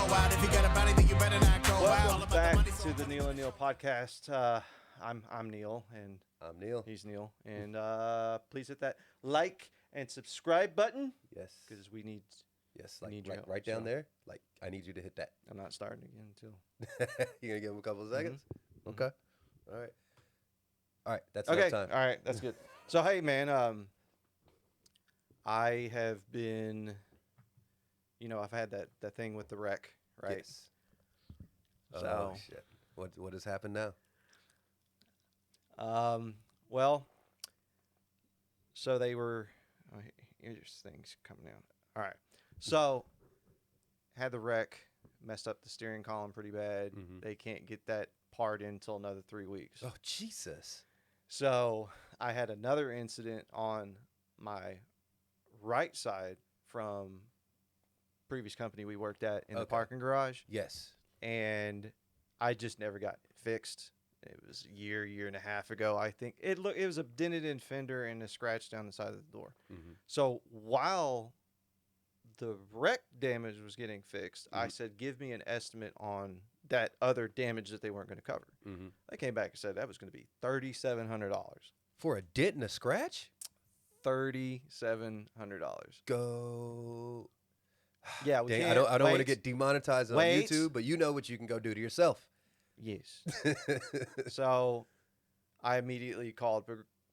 out. If you got a body, then you better not go out. Welcome back to the Neal and Neal podcast. I'm Neal, and I'm Neal. he's Neal. And please hit that like and subscribe button. Yes. Because we need... Yes, need like your help, right down so. there. Like, I need you to hit that. I'm not starting again until... You're going to give him a couple of seconds? Okay. All right. All right. That's Okay. enough time. All right. That's good. So, hey, man, I have been... You know, I've had that thing with the wreck, right? Yes. So, Oh, shit. What has happened now? Well, so they were... Oh, here's things coming out. All right. So, had the wreck, messed up the steering column pretty bad. They can't get that part in until another 3 weeks. Oh, Jesus. So, I had another incident on my right side from previous company we worked at in the parking garage. Yes. And I just never got it fixed. It was a year and a half ago. I think it was a dented in fender and a scratch down the side of the door. So while the wreck damage was getting fixed, I said, give me an estimate on that other damage that they weren't going to cover. They came back and said that was going to be $3,700. For a dent and a scratch? $3,700. Go. Yeah, we Dang, can't. I don't want to get demonetized on YouTube, but you know what you can go do to yourself. Yes. So I immediately called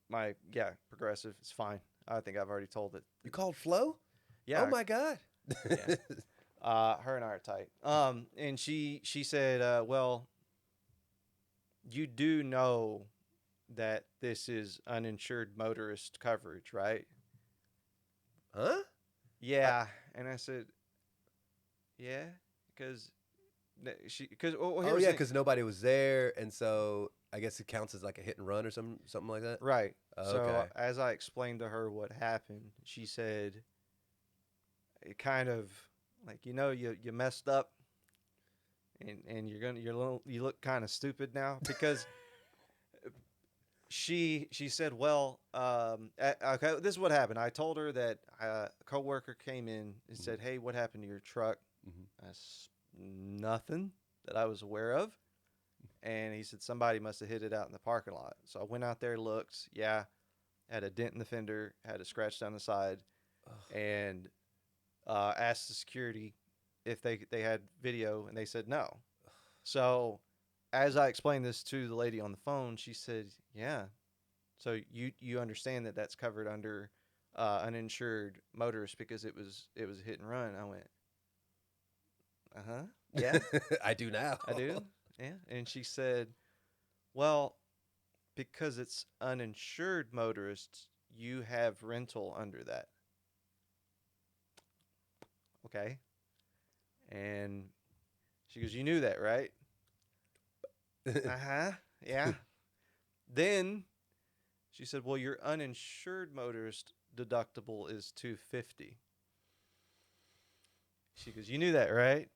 Progressive. It's fine. I think I've already told it. You called Flo? Yeah. Oh, my God. Yeah. Her and I are tight. And she said, well, you do know that this is uninsured motorist coverage, right? Huh? Yeah. And I said, yeah, because because nobody was there, and so I guess it counts as like a hit and run or something like that. Right. Oh, so okay. as I explained to her what happened, she said, it kind of like, you messed up, and you look kind of stupid now, because she said, well, okay, this is what happened. I told her that a coworker came in and said, hey, what happened to your truck? That's nothing that I was aware of. And he said somebody must have hit it out in the parking lot. So I went out there, looked. Yeah, had a dent in the fender, had a scratch down the side, and asked the security if they had video, and they said no. So as I explained this to the lady on the phone, she said, yeah. So you understand that that's covered under uninsured motorist because it was a hit and run. I went, yeah. I do now. I do. Yeah. And she said, well, because it's uninsured motorists, you have rental under that. Okay. And she goes, you knew that, right? Yeah. Then she said, well, your uninsured motorist deductible is $250. She goes, you knew that, right?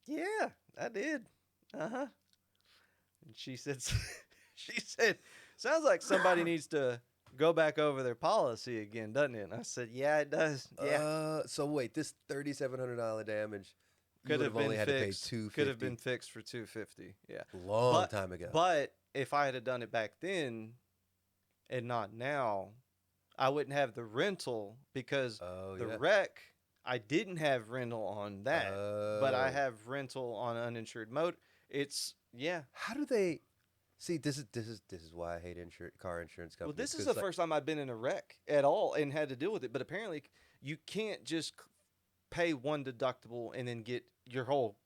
Yeah, I did. And she said, sounds like somebody needs to go back over their policy again, doesn't it? And I said, yeah, it does. Yeah. So wait, this $3,700 damage Could have only been had fixed. to pay $250. Could have been fixed for $250. Yeah. Long time ago. But if I had done it back then and not now, I wouldn't have the rental, because the wreck, I didn't have rental on that, but I have rental on uninsured motor. How do they see? This is why I hate car insurance companies. Well, this is the first time I've been in a wreck at all and had to deal with it. But apparently, you can't just pay one deductible and then get your whole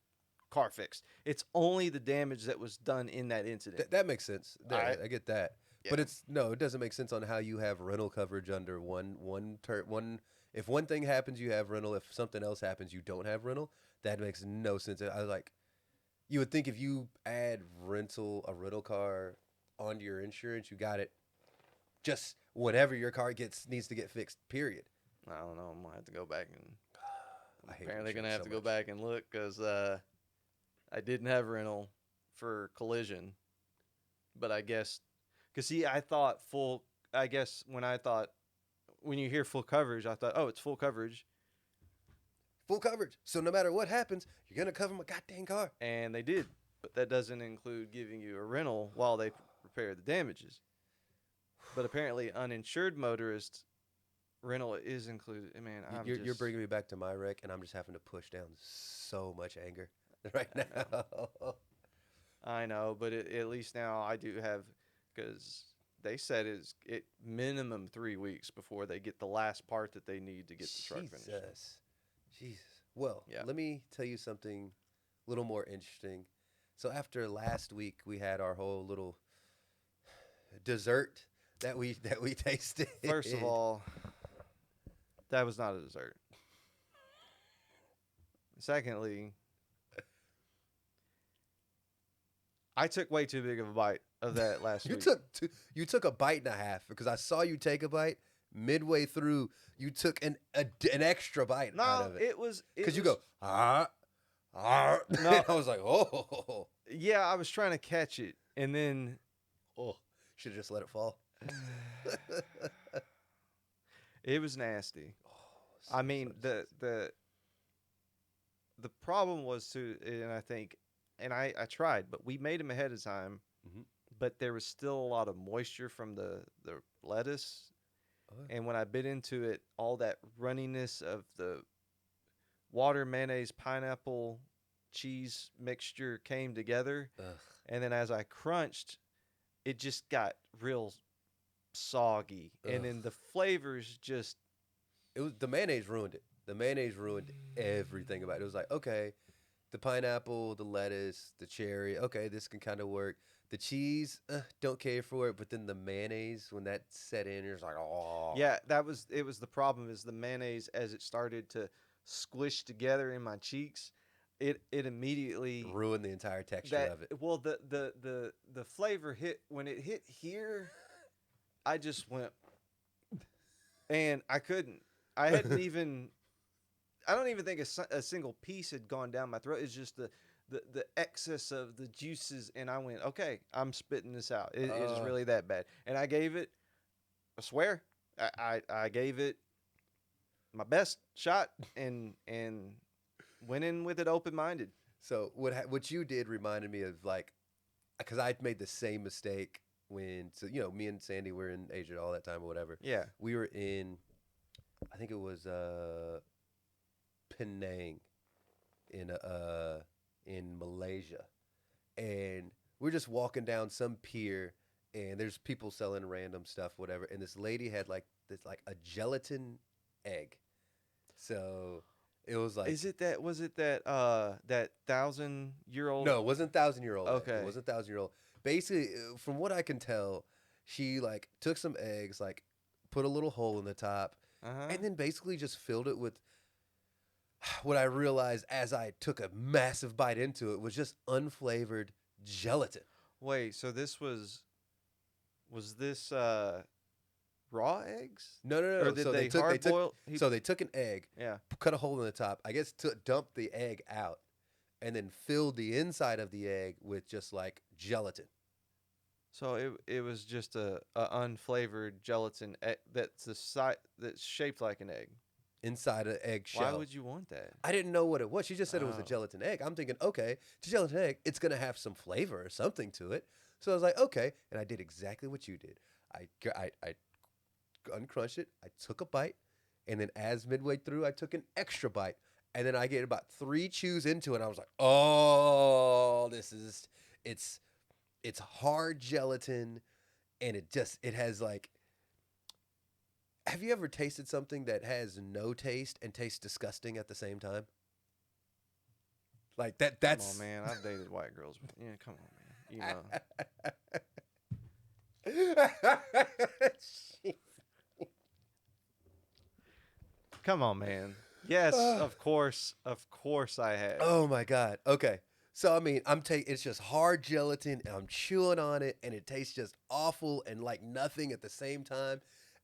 car fixed. It's only the damage that was done in that incident. That makes sense. I get that. Yeah. But it doesn't make sense on how you have rental coverage under one. If one thing happens, you have rental. If something else happens, you don't have rental. That makes no sense. I was like, you would think if you add a rental car onto your insurance, you got it just whenever your car needs to get fixed, period. I don't know. I'm going to have to go back and Apparently going to have to go back and look, because I didn't have rental for collision, but I guess, because see, when you hear full coverage, I thought, oh, it's full coverage. full coverage. So no matter what happens, you're gonna cover my goddamn car. And they did, but that doesn't include giving you a rental while they repair the damages. But apparently, uninsured motorists rental is included. Man, You're bringing me back to my wreck, and I'm just having to push down so much anger right now. I know, but at least now I do have, because they said it minimum 3 weeks before they get the last part that they need to get the truck finished. Jesus. Well, Yeah. let me tell you something a little more interesting. So after last week, we had our whole little dessert that we tasted. First of all, that was not a dessert. Secondly, I took way too big of a bite of that last week. You took a bite and a half because I saw you take a bite. Midway through, you took an extra bite out of it. it was because you go No. I was like, oh. Yeah, I was trying to catch it, and then Should have just let it fall. it was nasty. I mean, the problem was I tried, but we made them ahead of time. Mhm. But there was still a lot of moisture from the lettuce. And when I bit into it, all that runniness of the water, mayonnaise, pineapple, cheese mixture came together. Ugh. And then as I crunched, it just got real soggy. Ugh. And then the flavors just... The mayonnaise ruined it. The mayonnaise ruined everything about it. It was like, okay, the pineapple, the lettuce, the cherry, okay, this can kind of work. The cheese, don't care for it. But then the mayonnaise, when that set in, you're just like, oh. Yeah, it was the problem is the mayonnaise, as it started to squish together in my cheeks, it immediately ruined the entire texture of it. Well, the flavor hit when it hit here, I just went, and I couldn't. I hadn't even. I don't even think a single piece had gone down my throat. It's just the excess of the juices, and I went, okay, I'm spitting this out. It is really that bad. And I gave it, I swear, I gave it my best shot and went in with it open-minded. So what you did reminded me of, like, because I made the same mistake when, so me and Sandy were in Asia all that time or whatever. Yeah. We were in, I think it was Penang in Malaysia, and we're just walking down some pier, and there's people selling random stuff, whatever, and this lady had like a gelatin egg. So it was like, Was it that 1,000-year-old? no, it wasn't 1,000-year-old. Okay. It wasn't 1,000-year-old. Basically, from what I can tell, she like took some eggs, like put a little hole in the top, and then basically just filled it with what I realized as I took a massive bite into it was just unflavored gelatin. Wait, so this was this raw eggs? No. Or did they hard boil? So they took an egg, Yeah. cut a hole in the top. I guess dumped the egg out, and then filled the inside of the egg with just like gelatin. So it was just a unflavored gelatin that's shaped like an egg. Inside an egg shell. Why would you want that? I didn't know what it was. She just said it was a Oh. gelatin egg. I'm thinking, okay, it's a gelatin egg. It's going to have some flavor or something to it. So I was like, okay. And I did exactly what you did. I uncrunched it. I took a bite. And then as midway through, I took an extra bite. And then I get about 3 chews into it. And I was like, oh, it's hard gelatin. And it has like, have you ever tasted something that has no taste and tastes disgusting at the same time? Like that's... Come on, man. I've dated white girls. Yeah, come on, man. Come on, man. Yes, of course I have. Oh my God. Okay. So I mean, it's just hard gelatin, and I'm chewing on it, and it tastes just awful and like nothing at the same time.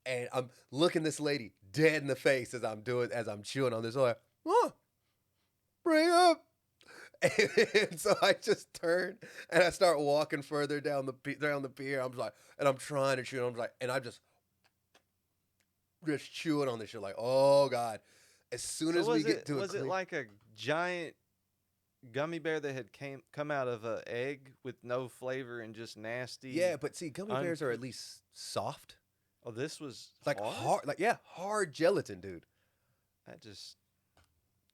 And I'm looking this lady dead in the face as I'm chewing on this oil. Bring up. And so I just turn and I start walking further down the pier. I'm like, and I'm trying to chew. I'm like, and I'm just chewing on this shit like, oh God. As soon So as we get to was it like a giant gummy bear that had come out of an egg with no flavor and just nasty? Yeah, but see, gummy bears are at least soft. Oh, this was Like hard. hard gelatin, dude. That just.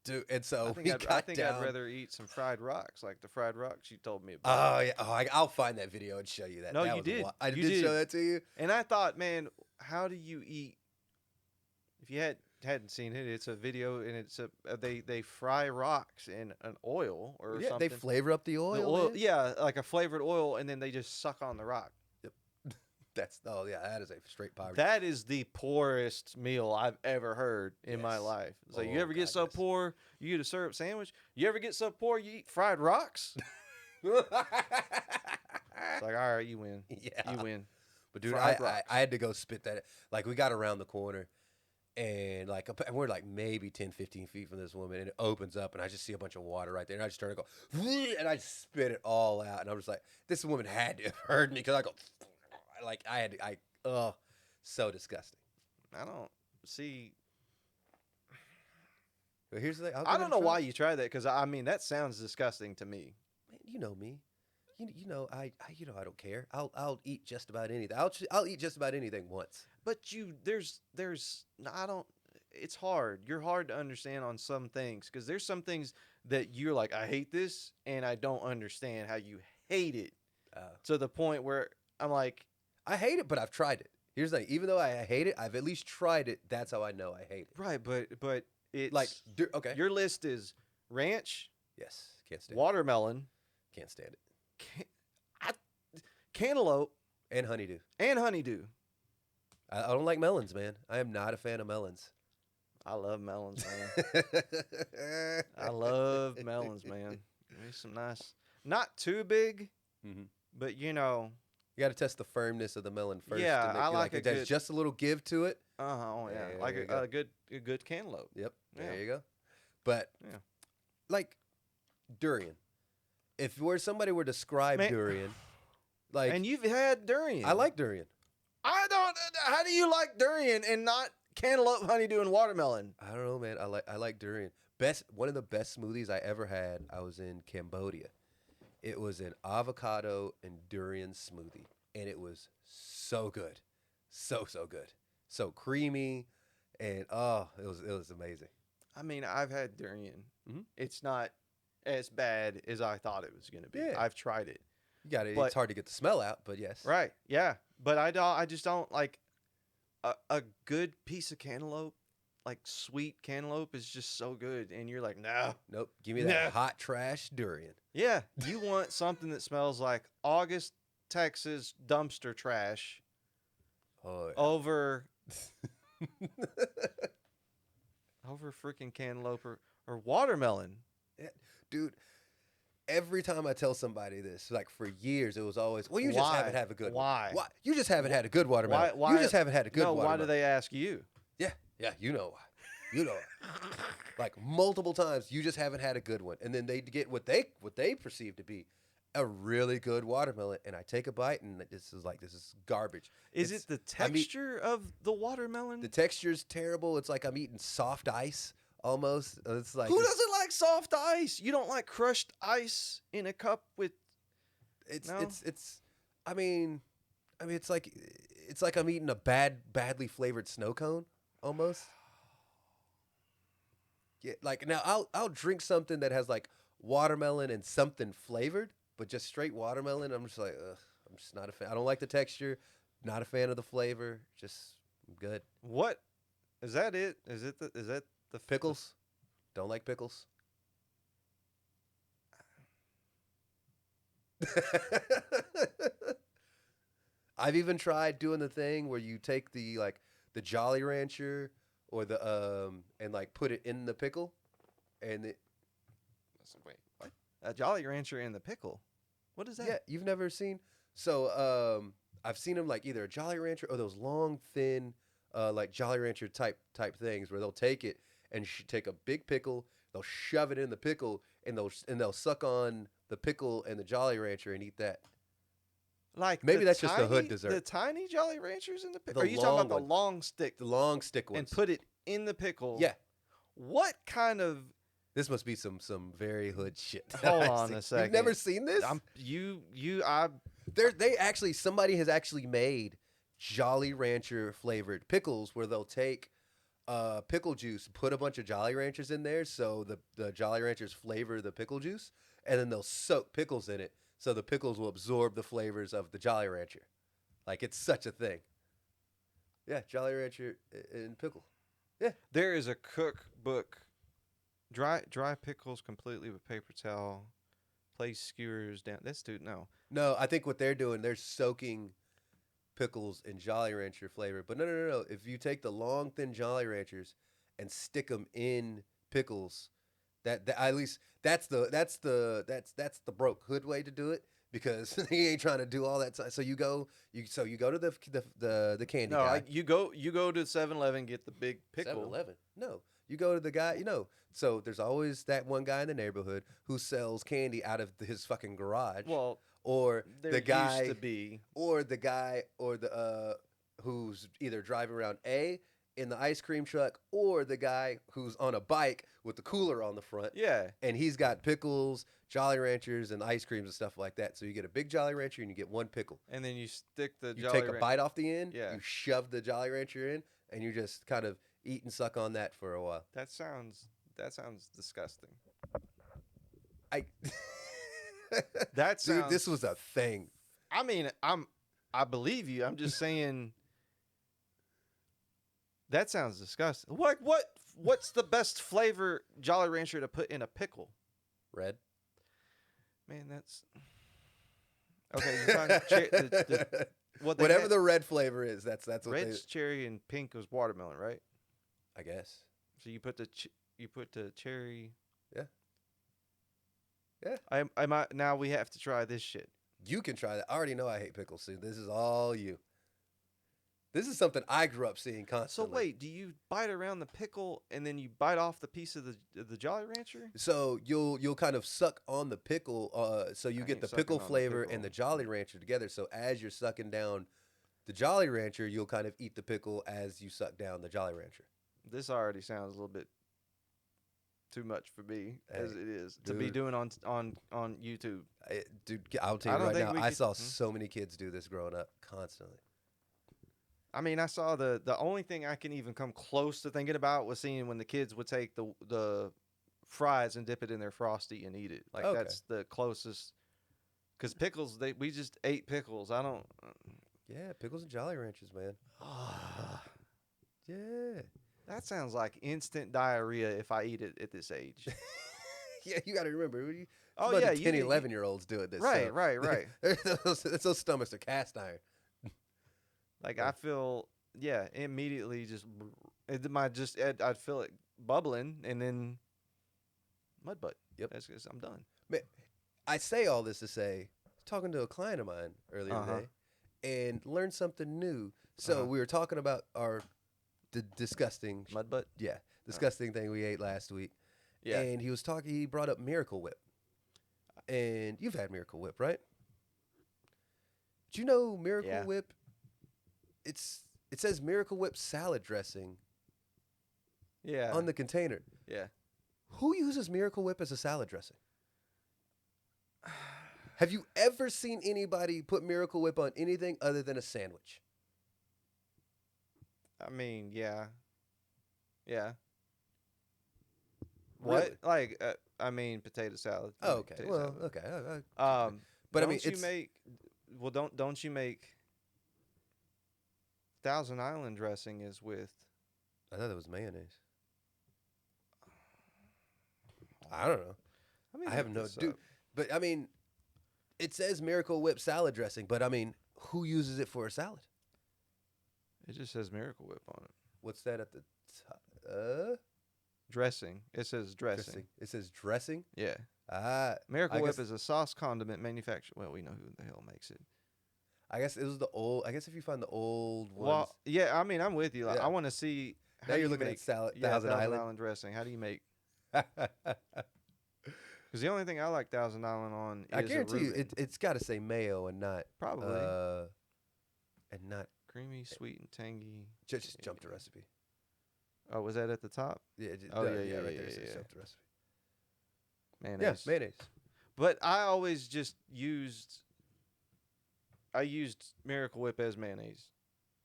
Dude, and so I we got think down. I'd rather eat some fried rocks, like the fried rocks you told me about. Oh yeah, I'll find that video and show you that. No, That you was did. I You did show did. that to you. And I thought, man, how do you eat? If you hadn't seen it, it's a video, and it's they fry rocks in an oil or Yeah, something. they flavor up the The oil. Man. yeah, like a flavored oil, and then they just suck on the rock. Yep. That is a straight poverty. That is the poorest meal I've ever heard in my Yes. life. It's like, Oh, you ever get God, so yes. poor you get a syrup sandwich? You ever get so poor you eat fried rocks? It's like, all right, you win. Yeah. You win. But dude, Fried I rocks. had to go spit that. Like we got around the corner, and like we're like maybe 10, 15 feet from this woman, and it opens up, and I just see a bunch of water right there, and I just turn and go, and I just spit it all out, and I'm just like, this woman had to have heard me because I go, like so disgusting. I don't see. But here's the thing. I don't know why you tried that, because I mean that sounds disgusting to me. Man, you know me. You know I don't care. I'll eat just about anything. I'll eat just about anything once. But there's I don't. It's hard. You're hard to understand on some things, because there's some things that you're like, I hate this, and I don't understand how you hate it to the point where I'm like, I hate it, but I've tried it. Here's the thing. Even though I hate it, I've at least tried it. That's how I know I hate it. right, but it's Like, okay. Your list is ranch, Yes. Can't stand watermelon, it. Can't stand it. cantaloupe, And honeydew. and honeydew. I don't like melons, man. I am not a fan of melons. I love melons, man. I love melons, man. Give me some nice, not too big, Mhm. but you know. You got to test the firmness of the melon first. Yeah, and I like a it. There's good- just a little give to it. Oh yeah, There like you a good cantaloupe. Yep. There Yeah. you go. But Yeah. like durian. If somebody were to describe Man- durian, like And you've had durian. I like durian. I don't. How do you like durian and not cantaloupe, honeydew, and watermelon? I don't know, man. I like durian. One of the best smoothies I ever had. I was in Cambodia. It was an avocado and durian smoothie, and it was so good, so good, so creamy, and it was amazing. I mean, I've had durian. Mhm. It's not as bad as I thought it was going to be. Yeah. I've tried it. You got it. But- It's hard to get the smell out, but yes. Right. Yeah. But I just don't like a good piece of cantaloupe. Like sweet cantaloupe is just so good, and you're like, no. Nope. Give me that Nah. hot trash durian. Yeah, you want something that smells like August, Texas dumpster trash Oh, yeah. over freaking cantaloupe or watermelon. Dude. Every time I tell somebody this, like for years, it was always, well, you just Why? haven't had a good Why? one. Why? You just haven't had a good watermelon. Why? You just haven't had a good No, watermelon. why do they ask you? Yeah, you know why. You know why. Like multiple times, you just haven't had a good one. And then they get what they perceive to be a really good watermelon. And I take a bite, and this is garbage. Is It's- it the I mean, texture of the watermelon? the texture's terrible. It's like I'm eating soft ice almost. It's like Who doesn't like soft ice? You don't like crushed ice in a cup with No? I mean it's like I'm eating a badly flavored snow cone almost. Yeah, like now I'll drink something that has like watermelon and something flavored, but just straight watermelon, I'm just like, ugh, I'm just not a fan. I don't like the texture, not a fan of the flavor. Just I'm good. what? Is that it? Is that the Pickles, don't like pickles. I've even tried doing the thing where you take the Jolly Rancher or the and like put it in the pickle, and it. Wait, what? A Jolly Rancher and the pickle. What is that? Yeah, you've never seen. So I've seen them like either a Jolly Rancher or those long thin like Jolly Rancher type things where they'll take it and take a big pickle, they'll shove it in the pickle, and they'll suck on the pickle and the Jolly Rancher and eat that. Like Maybe the that's just a hood tiny- dessert. The tiny Jolly Ranchers in the pickle. The Are you talking about long the long stick The long stick ones. and put it in the pickle? Yeah. What kind of? This must be some very hood shit. Hold on a second. You've never seen this? Somebody has actually made Jolly Rancher flavored pickles where they'll take pickle juice, put a bunch of Jolly Ranchers in there, so the Jolly Ranchers flavor the pickle juice, and then they'll soak pickles in it, so the pickles will absorb the flavors of the Jolly Rancher. Like, it's such a thing. Yeah, Jolly Rancher and pickle. Yeah. There is a cookbook. Dry pickles completely with paper towel. Place skewers down. That's dude. No, I think what they're doing, they're soaking pickles in Jolly Rancher flavor. But no. If you take the long, thin Jolly Ranchers and stick them in pickles, that at least that's the broke hood way to do it, because he ain't trying to do all that. So you go to the candy guy. You go to 7-Eleven, get the big pickle. 7-Eleven. No, you go to the guy. So there's always that one guy in the neighborhood who sells candy out of his fucking garage. Well, or there the guy used to be, or the who's either driving around in the ice cream truck, or the guy who's on a bike with the cooler on the front. Yeah. And he's got pickles, Jolly Ranchers, and ice creams and stuff like that. So you get a big Jolly Rancher and you get one pickle. And then you stick the You take a bite off the end. Yeah. You shove the Jolly Rancher in, and you just kind of eat and suck on that for a while. That sounds disgusting. Dude, this was a thing. I mean, I believe you. I'm just saying that sounds disgusting. What's the best flavor Jolly Rancher to put in a pickle? Red. Man, that's okay. You find whatever the red flavor is. That's what red's cherry and pink was watermelon, right? I guess. So you put the cherry. Yeah. Yeah. I might now. We have to try this shit. You can try that. I already know I hate pickles. See, this is all you. This is something I grew up seeing constantly. So wait, do you bite around the pickle and then you bite off the piece of the Jolly Rancher? So you'll kind of suck on the pickle. So you get the pickle flavor and the Jolly Rancher together. So as you're sucking down the Jolly Rancher, you'll kind of eat the pickle as you suck down the Jolly Rancher. This already sounds a little bit too much for me, as it is to be dude. doing on YouTube. Dude, I'll tell you right now, I saw so many kids do this growing up constantly. I mean, I saw the only thing I can even come close to thinking about was seeing when the kids would take the fries and dip it in their Frosty and eat it. Like, Okay. That's the closest. Because pickles, we just ate pickles. I don't. Yeah, pickles and Jolly Ranchers, man. Yeah. That sounds like instant diarrhea if I eat it at this age. Yeah, you got to remember. It's Oh, about yeah, the 10, 11-year-olds doing this. Right, so. right. those stomachs are cast iron. Like, I feel, immediately I'd feel it bubbling, and then mud butt. Yep. That's because I'm done. Man, I say all this to say, talking to a client of mine earlier today, and learned something new. So we were talking about the disgusting Mud butt? Yeah, disgusting thing we ate last week. Yeah. And he brought up Miracle Whip. And you've had Miracle Whip, right? Do you know Miracle Whip? It says Miracle Whip salad dressing on the container. Yeah. Who uses Miracle Whip as a salad dressing? Have you ever seen anybody put Miracle Whip on anything other than a sandwich? I mean, yeah. Yeah. Really? What? Like, I mean, potato salad. Oh, okay. Potato Well, salad. okay. But I mean, don't you make Thousand Island dressing is with? I thought it was mayonnaise. I don't know. I have no dude. But I mean, it says Miracle Whip salad dressing, but I mean, who uses it for a salad? It just says Miracle Whip on it. What's that at the top? Dressing. It says dressing. It says dressing? Yeah. I Miracle Whip guess- is a sauce condiment manufacturer. Well, we know who the hell makes it. I guess it was the old. I guess if you find the old ones. Well, yeah. I mean, I'm with you. Like, Yeah. I want to see. Now you're looking at salad. Thousand Island. dressing. How do you make? Because the only thing I like Thousand Island on is I guarantee you, Reuben. it's got to say mayo and not Probably. and not Creamy, sweet, and tangy. just jump the recipe. Oh, was that at the top? Yeah. Oh, yeah, right yeah, there. It says yeah. shelf the recipe. Mayonnaise. Yeah, mayonnaise. But I always just used Miracle Whip as mayonnaise.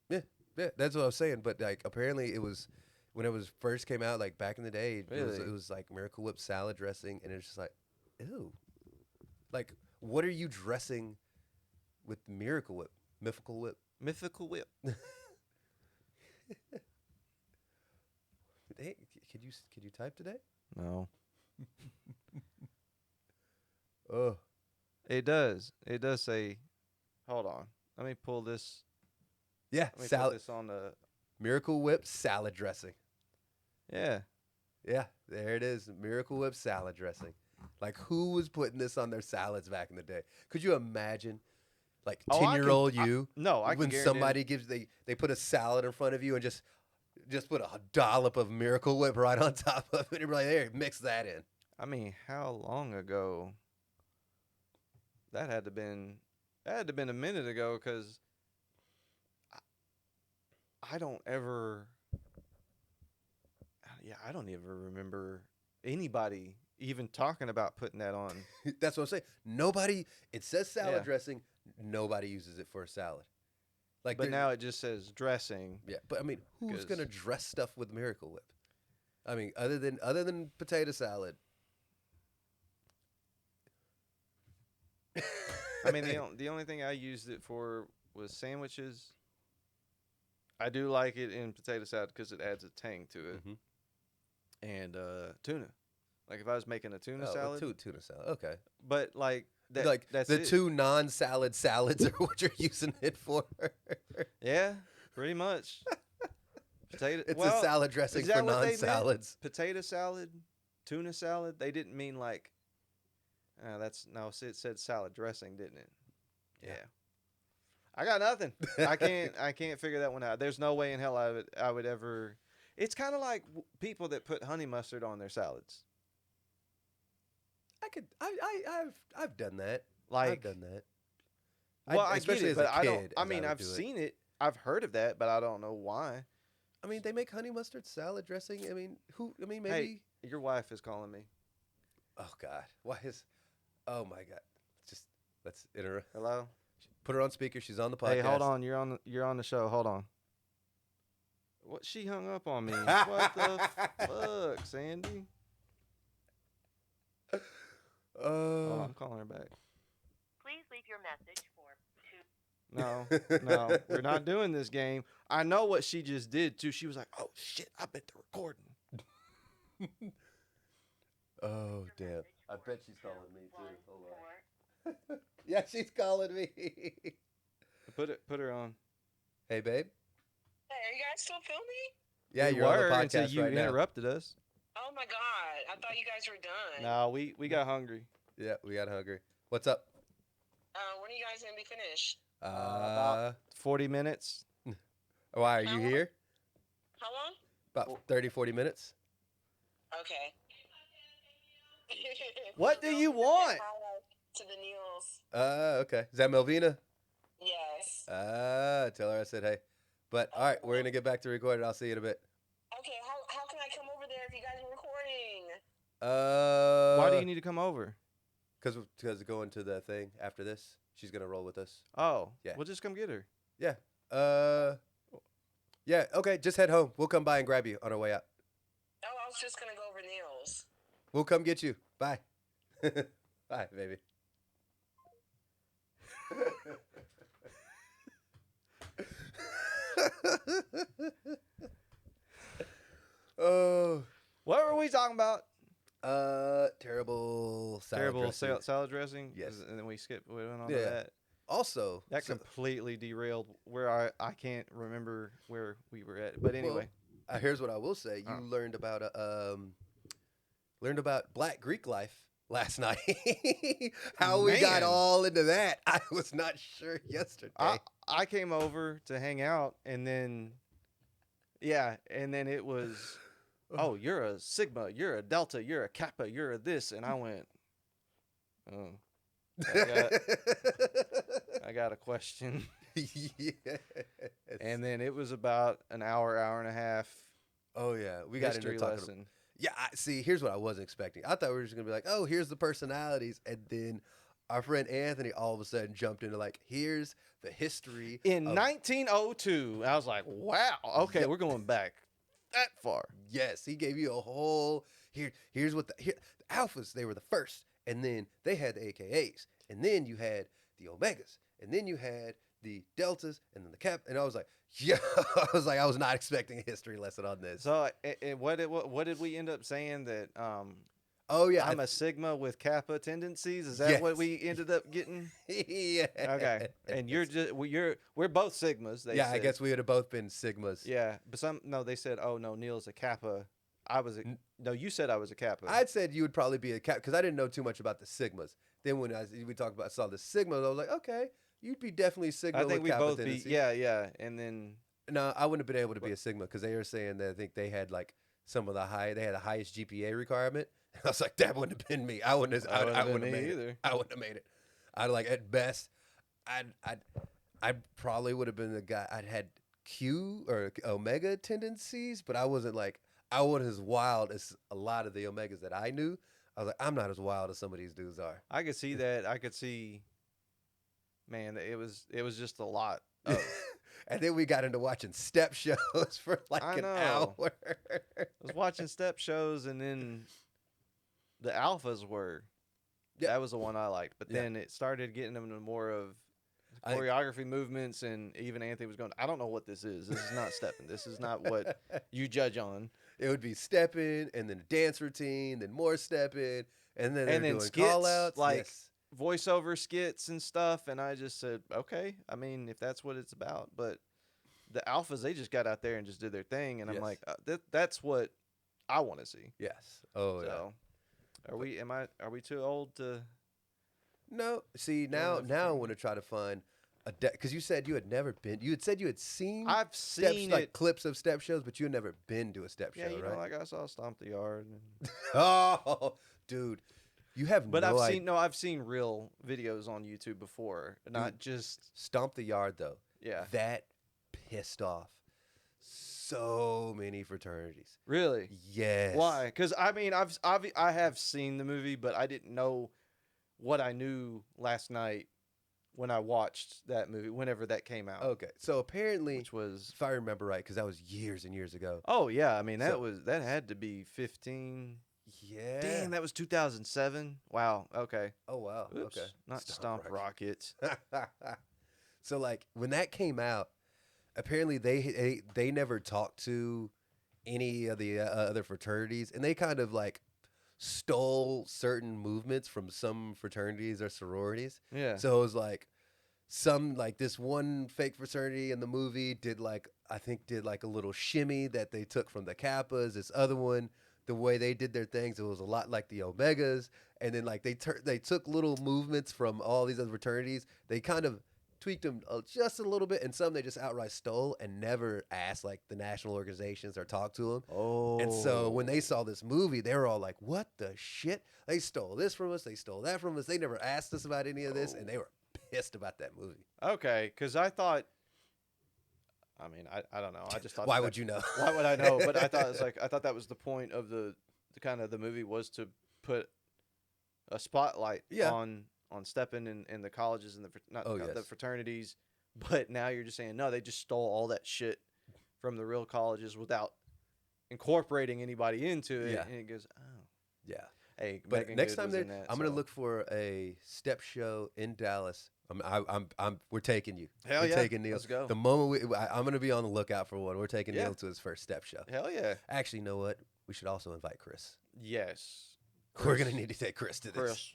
Yeah, yeah. That's what I was saying. But like, apparently, it was when it was first came out, like back in the day. It was Really? like Miracle Whip salad dressing, and it's just like, ew. Like, what are you dressing with Miracle Whip? Mythical Whip. Mythical Whip. Hey, could you type today? No. Oh, It does. It does say, hold on. Let me pull this. yeah, Let me put salad. this on the. Miracle Whip salad dressing. Yeah. Yeah, there it is. Miracle Whip salad dressing. Like, who was putting this on their salads back in the day? Could you imagine, like, Oh, 10-year-old you? No, I can when guarantee. somebody gives they put a salad in front of you and just put a dollop of Miracle Whip right on top of it, and you're like, "There, mix that in." I mean, how long ago? That had to been. That had to been a minute ago, because I don't ever. Yeah, I don't ever remember anybody even talking about putting that on. That's what I'm saying. Nobody. It says salad Yeah. dressing. Nobody uses it for a salad. Like, But now it just says dressing. yeah. But I mean, who's 'Cause- gonna dress stuff with Miracle Whip? I mean, other than potato salad. I mean, the only thing I used it for was sandwiches. I do like it in potato salad because it adds a tang to it, Mhm. and tuna. Like if I was making a tuna Oh, salad, tuna salad. Okay. but like that, Like that's the it. two non-salad salads are what you're using it for. Yeah, pretty much. Potato. It's well, a salad dressing is for that what they meant? non-salads. Potato salad, tuna salad. They didn't mean like. That's no. It said salad dressing, didn't it? Yeah. I got nothing. I can't figure that one out. There's no way in hell I would ever. It's kind of like people that put honey mustard on their salads. I've done that. Like, I've done that. well, I get especially it, as but a I don't. kid, I as mean, would I've do it. seen it. I've heard of that, but I don't know why. I mean, they make honey mustard salad dressing. I mean, who? I mean, maybe. Hey, your wife is calling me. Oh God, why is? Oh my God, just let's interrupt. Hello. Put her on speaker. She's on the podcast. Hey, hold on. You're on the show. Hold on. What? She hung up on me. What the fuck, Sandy? Hold on, I'm calling her back. Please leave your message for two. No, we're not doing this game. I know what she just did too. She was like, "Oh shit, I bet they're recording." Oh damn! I bet she's calling me too. Hold on. Yeah, she's calling me. Put her on. Hey, babe. Hey, are you guys still filming? Yeah, We you're on the were podcast until you right now. interrupted us. Oh my god, I thought you guys were done. No, we got hungry. Yeah, we got hungry. What's up? When are you guys gonna be finished? About 40 minutes. Why are you here? How long? About 30, 40 minutes. Okay. What do you want? To the Neals. Okay. Is that Melvina? Yes. Tell her I said hey. But all right, we're gonna get back to recording. I'll see you in a bit. Okay, how can I come over there if you guys are recording? Why do you need to come over? Because going to the thing after this, she's gonna roll with us. Oh, Yeah. Well, just come get her. Yeah. Yeah. Okay. Just head home. We'll come by and grab you on our way out. Oh, I was just gonna go over Neal's. We'll come get you. Bye. Bye, baby. Oh. What were we talking about? Terrible salad Terrible dressing. salad dressing. Yes. And then we went on Yeah. to that. Also, That completely derailed where I can't remember where we were at. But anyway, here's what I will say: you learned about Black Greek life last night. How we got Man. all into that, I was not sure yesterday. I came over to hang out, and then it was, oh, you're a Sigma, you're a Delta, you're a Kappa, you're a this, and I went, oh, I got a question. Yes. And then it was about an hour and a half Oh yeah, we got into history talking. lesson. Yeah, see, here's what I wasn't expecting. I thought we were just gonna be like, oh, here's the personalities, and then our friend Anthony all of a sudden jumped into like, here's the history In of 1902, I was like, wow, okay, Yep. we're going back that far. Yes, he gave you a whole here's what the alphas, they were the first, and then they had the AKAs, and then you had the omegas, and then you had the deltas, and then the cap, and I was like, yeah, I was not expecting a history lesson on this. So, what did we end up saying that Oh yeah, I'm a Sigma with Kappa tendencies? Is that what Yes. we ended up getting? yeah. Okay, and we're both Sigmas. They Yeah, I said. guess we would have both been sigmas. Yeah, but they said, oh no, Neal's a Kappa. No, you said I was a Kappa. I'd said you would probably be a cap because I didn't know too much about the sigmas. Then when we talked about saw the sigmas, I was like, okay, you'd be definitely sigma. I think with we Kappa both be tendencies. yeah, and then No, I wouldn't have been able to be a sigma because they were saying that I think they had like they had the highest GPA requirement. I was like, that wouldn't have been me. I wouldn't have. I wouldn't have made either. it. I wouldn't have made it. I'd like at best, I probably would have been the guy. I'd had Q or Omega tendencies, but I wasn't as wild as a lot of the Omegas that I knew. I was like, I'm not as wild as some of these dudes are. I could see that. I could see. Man, it was just a lot. Of, And then we got into watching step shows for like I an know. hour. I was watching step shows, and then the alphas were. Yep. That was the one I liked, but Yeah. then it started getting into more of I- choreography movements, and even Anthony was going, I don't know what this is. This is not stepping. This is not what you judge on. It would be stepping and then a dance routine, then more stepping, and then they're doing skits, call outs. like Yes. voiceover skits and stuff, and I just said, okay. I mean, if that's what it's about, but the alphas, they just got out there and just did their thing, and I'm Yes. like, that's what I want to see. Yes. Oh yeah. So, are we too old to? No, see now I want to try to find because you said you had never been. You had said you had seen I've steps, seen like it. clips of step shows, but you had never been to a step Yeah, show, you right? know, like I saw Stomp the Yard. And, Oh, dude, you have but no I've seen real videos on YouTube before, not just Stomp the Yard though. yeah. That pissed off so many fraternities. Really? Yes. Why? Because I mean, I have seen the movie, but I didn't know what I knew last night when I watched that movie, whenever that came out. Okay, so apparently, Which was if I remember right, because that was years and years ago. oh yeah, I mean So- that had to be 15. Yeah. Dang, that was 2007. Wow. Okay. Oh wow. Oops. Okay. Not Stomp Rockets. So like when that came out, apparently they never talked to any of the other fraternities, and they kind of like stole certain movements from some fraternities or sororities. Yeah. So it was like some like this one fake fraternity in the movie did like a little shimmy that they took from the Kappas. This other one, the way they did their things, it was a lot like the Omegas. And then like they took little movements from all these other fraternities. They kind of tweaked them just a little bit, and some they just outright stole and never asked like the national organizations or talked to them. Oh. And so when they saw this movie, they were all like, "What the shit? They stole this from us. They stole that from us. They never asked us about any of this," and they were pissed about that movie. Okay, because I thought. I mean, I don't know. I just thought. Why would you know? Why would I know? But I thought I thought that was the point of the kind of the movie was to put a spotlight Yeah. on stepping in the colleges and the Yes. fraternities. But now you're just saying no, they just stole all that shit from the real colleges without incorporating anybody into it. Yeah. And it goes, oh, Yeah. hey, But Megan next Good time was in that, I'm gonna so- look for a step show in Dallas. We're taking you. Hell We're yeah, taking Neal. let's go. The moment I'm gonna be on the lookout for one. We're taking Yeah. Neal to his first step show. Hell yeah, Actually, you know what? We should also invite Chris. yes. We're gonna need to take Chris to this. Chris,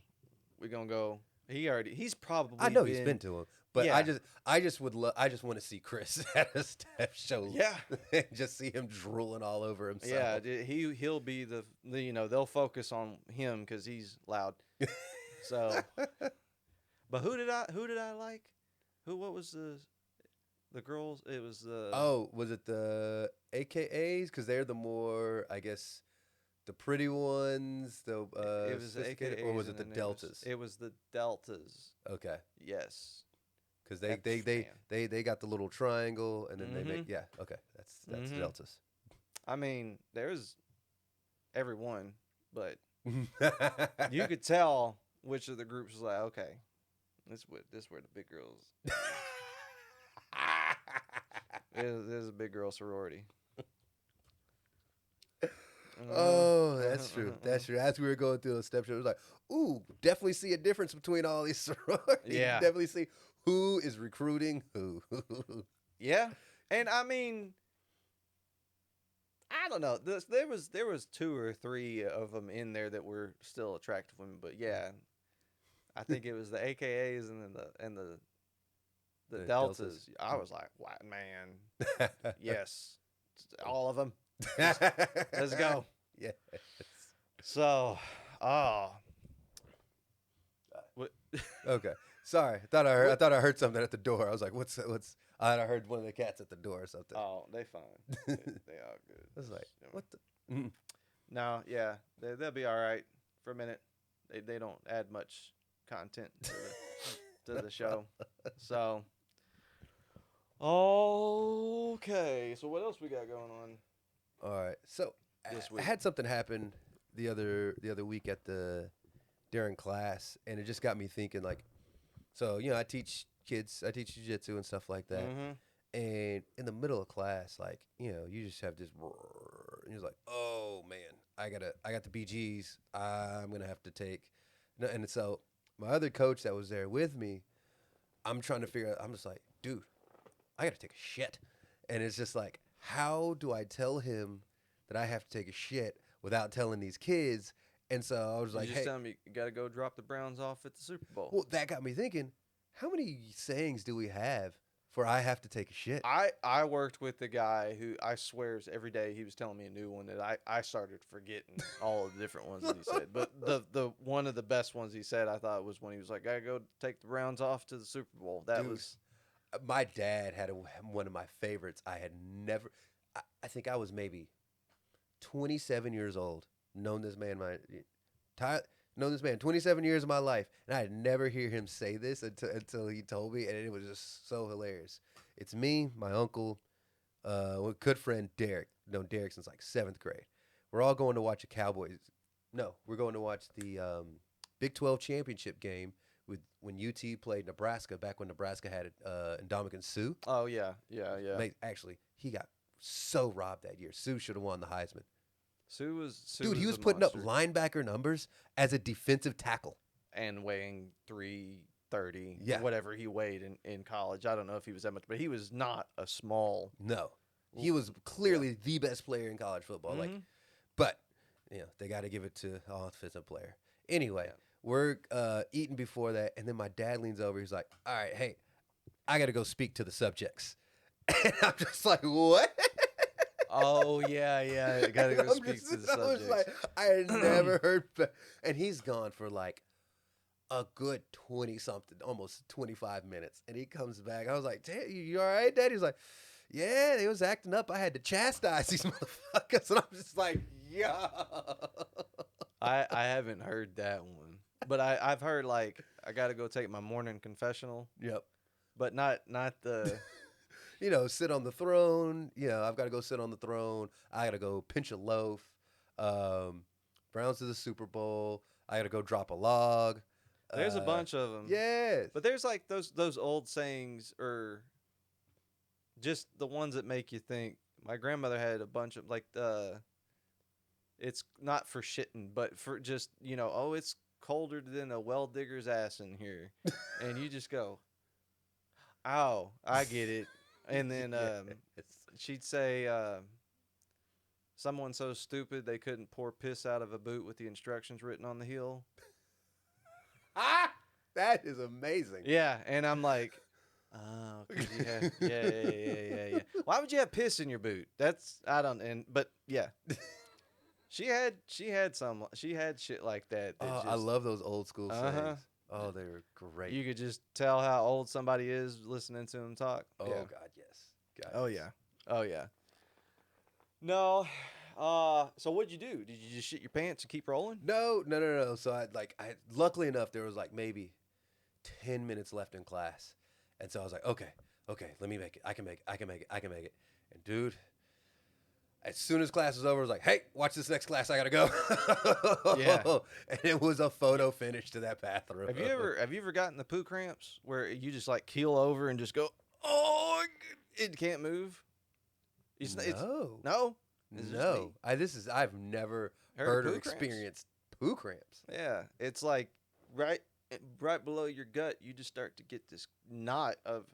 we're gonna go. He's probably. I know he's been to him, but Yeah. I just want to see Chris at a step show. Yeah. and just see him drooling all over himself. Yeah, he'll be the they'll focus on him because he's loud. So, but who did I like? What was the girls? It was the Oh, was it the AKAs? Because they're the more, I guess, the pretty ones. The it was the sophisticated- AKAs, or was it and the then deltas? It was the deltas. Okay, Yes. because Man. they got the little triangle, and then they Mhm. make okay. That's Mhm. deltas. I mean, there's everyone, but you could tell which of the groups was like, okay, this where the big girls. There's a big girl sorority. Oh, that's true. That's true. As we were going through the step show, it was like, ooh, definitely see a difference between all these sororities. Yeah. You definitely see who is recruiting who. Yeah, and I mean, I don't know. There was 2 or 3 of them in there that were still attractive women, but yeah, I think it was the AKAs and then the The deltas. deltas. I was like, "What man? Yes, all of them. Let's go." Yes. So, oh, what? Okay. Sorry. I thought I heard something at the door. I was like, what's I thought I heard one of the cats at the door or something. Oh, they fine. They all good. I was like, what the No, yeah, they'll be all right for a minute. They don't add much content to the show. So, okay. So what else we got going on? All right. So This I week. had something happen the other week during class, and it just got me thinking. Like, so I teach kids, I teach jiu-jitsu and stuff like that. Mm-hmm. And in the middle of class, like you just have this, and you're like, oh man, I got the BGs. I'm gonna have to take, and so my other coach that was there with me, I'm trying to figure out. I'm just like, dude, I gotta take a shit, and it's just like, how do I tell him that I have to take a shit without telling these kids? And so I was like, just hey, tell them you got to go drop the Browns off at the Super Bowl. well, that got me thinking, how many sayings do we have for I have to take a shit? I worked with the guy who I swears every day he was telling me a new one that I started forgetting all of the different ones that he said. But the one of the best ones he said I thought was when he was like, "Gotta go take the Browns off to the Super Bowl." That Dude. was My dad had one of my favorites. I had never, I think I was maybe 27 years old. Known this man known this man 27 years of my life, and I had never hear him say this until he told me, and it was just so hilarious. It's me, my uncle, a good friend Derek. Known Derek since like 7th grade. We're all going to watch a Cowboys. No, we're going to watch the Big 12 championship game when UT played Nebraska back when Nebraska had Ndamukong Suh. oh yeah. Actually, he got so robbed that year. Suh should have won the Heisman. Sue Dude, he was a putting up monster. linebacker numbers as a defensive tackle. And weighing 330, Yeah. whatever he weighed in college. I don't know if he was that much, but he was not a small. No, he was clearly the best player in college football. Like, but they got to give it to offensive player. Anyway, we're eating before that, and then my dad leans over. He's like, "All right, hey, I got to go speak to the subjects," and I'm just like, "What?" Oh yeah. Gotta go speak to the I was subjects. like, I had never heard, and he's gone for like a good 20 something, almost 25 minutes, and he comes back. I was like, "Dad, you all right, Dad?" He's like, "Yeah, they was acting up. I had to chastise these motherfuckers," and I'm just like, "Yeah." I haven't heard that one, but I've heard like I gotta go take my morning confessional, Yep. but not the. Sit on the throne. I've got to go sit on the throne. I got to go pinch a loaf. Browns to the Super Bowl. I got to go drop a log. There's a bunch of them. Yes. But there's like those old sayings or just the ones that make you think. My grandmother had a bunch of like it's not for shitting, but for just oh, it's colder than a well digger's ass in here, and you just go, "Ow, I get it." And then she'd say, "Someone so stupid they couldn't pour piss out of a boot with the instructions written on the heel." That is amazing. Yeah, and I'm like, "Oh, 'cause you have, yeah. Why would you have piss in your boot? That's but yeah." She had shit like that. I love those old school Uh-huh. sayings. Oh, they were great. You could just tell how old somebody is listening to them talk. Oh Yeah. God, yes. God, Oh yes. yeah. Oh yeah. No. So what'd you do? Did you just shit your pants and keep rolling? No. So I luckily enough there was like maybe 10 minutes left in class, and so I was like, okay, let me make it. I can make it. And dude, As soon as class was over, I was like, "Hey, watch this next class. I gotta go." Yeah. And it was a photo finish to that bathroom. Have you ever gotten the poo cramps where you just like keel over and just go, oh, it can't move? No. No. It's just No. me? I've never Heard heard of or poo cramps? experienced poo cramps. Yeah, it's like right below your gut. You just start to get this knot of,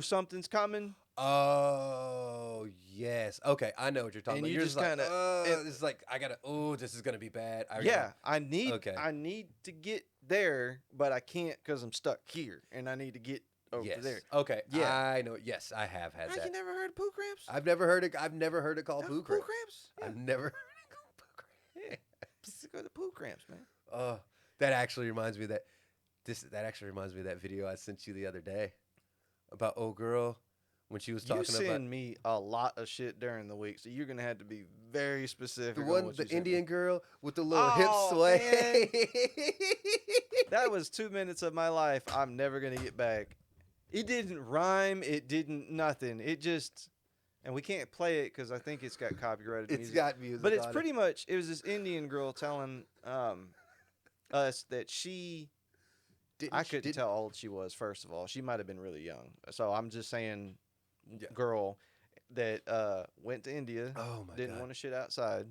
something's coming, Oh yes. Okay, I know what you're talking and about. you You're just just like, kind of. this is like I gotta. Oh, this is gonna be bad. Yeah, I need Okay. I need to get there, but I can't because I'm stuck here, and I need to get over Yes. there. Okay. Yeah. I know. Yes, I have had How that. you never heard of poo cramps? I've never heard it. I've never heard it called Never poo poo cramps. cramps? Yeah. I've never heard it called poo cramps. Yeah. Just go to poo cramps, man. Oh, that actually reminds me of that. That actually reminds me of that video I sent you the other day about old girl when she was You talking send about me a lot of shit during the week, so you're gonna have to be very specific. the on one, what the you sent me. Indian girl with the little hip Oh, sway. That was 2 minutes of my life I'm never gonna get back. It didn't rhyme. It didn't nothing. It just, and we can't play it because I think it's got copyrighted It's music. got music, But it's on it. pretty much, it was this Indian girl telling us that I couldn't tell how old she was. First of all, she might have been really young. So I'm just saying, Yeah. girl that went to India, Oh my didn't god. want to shit outside,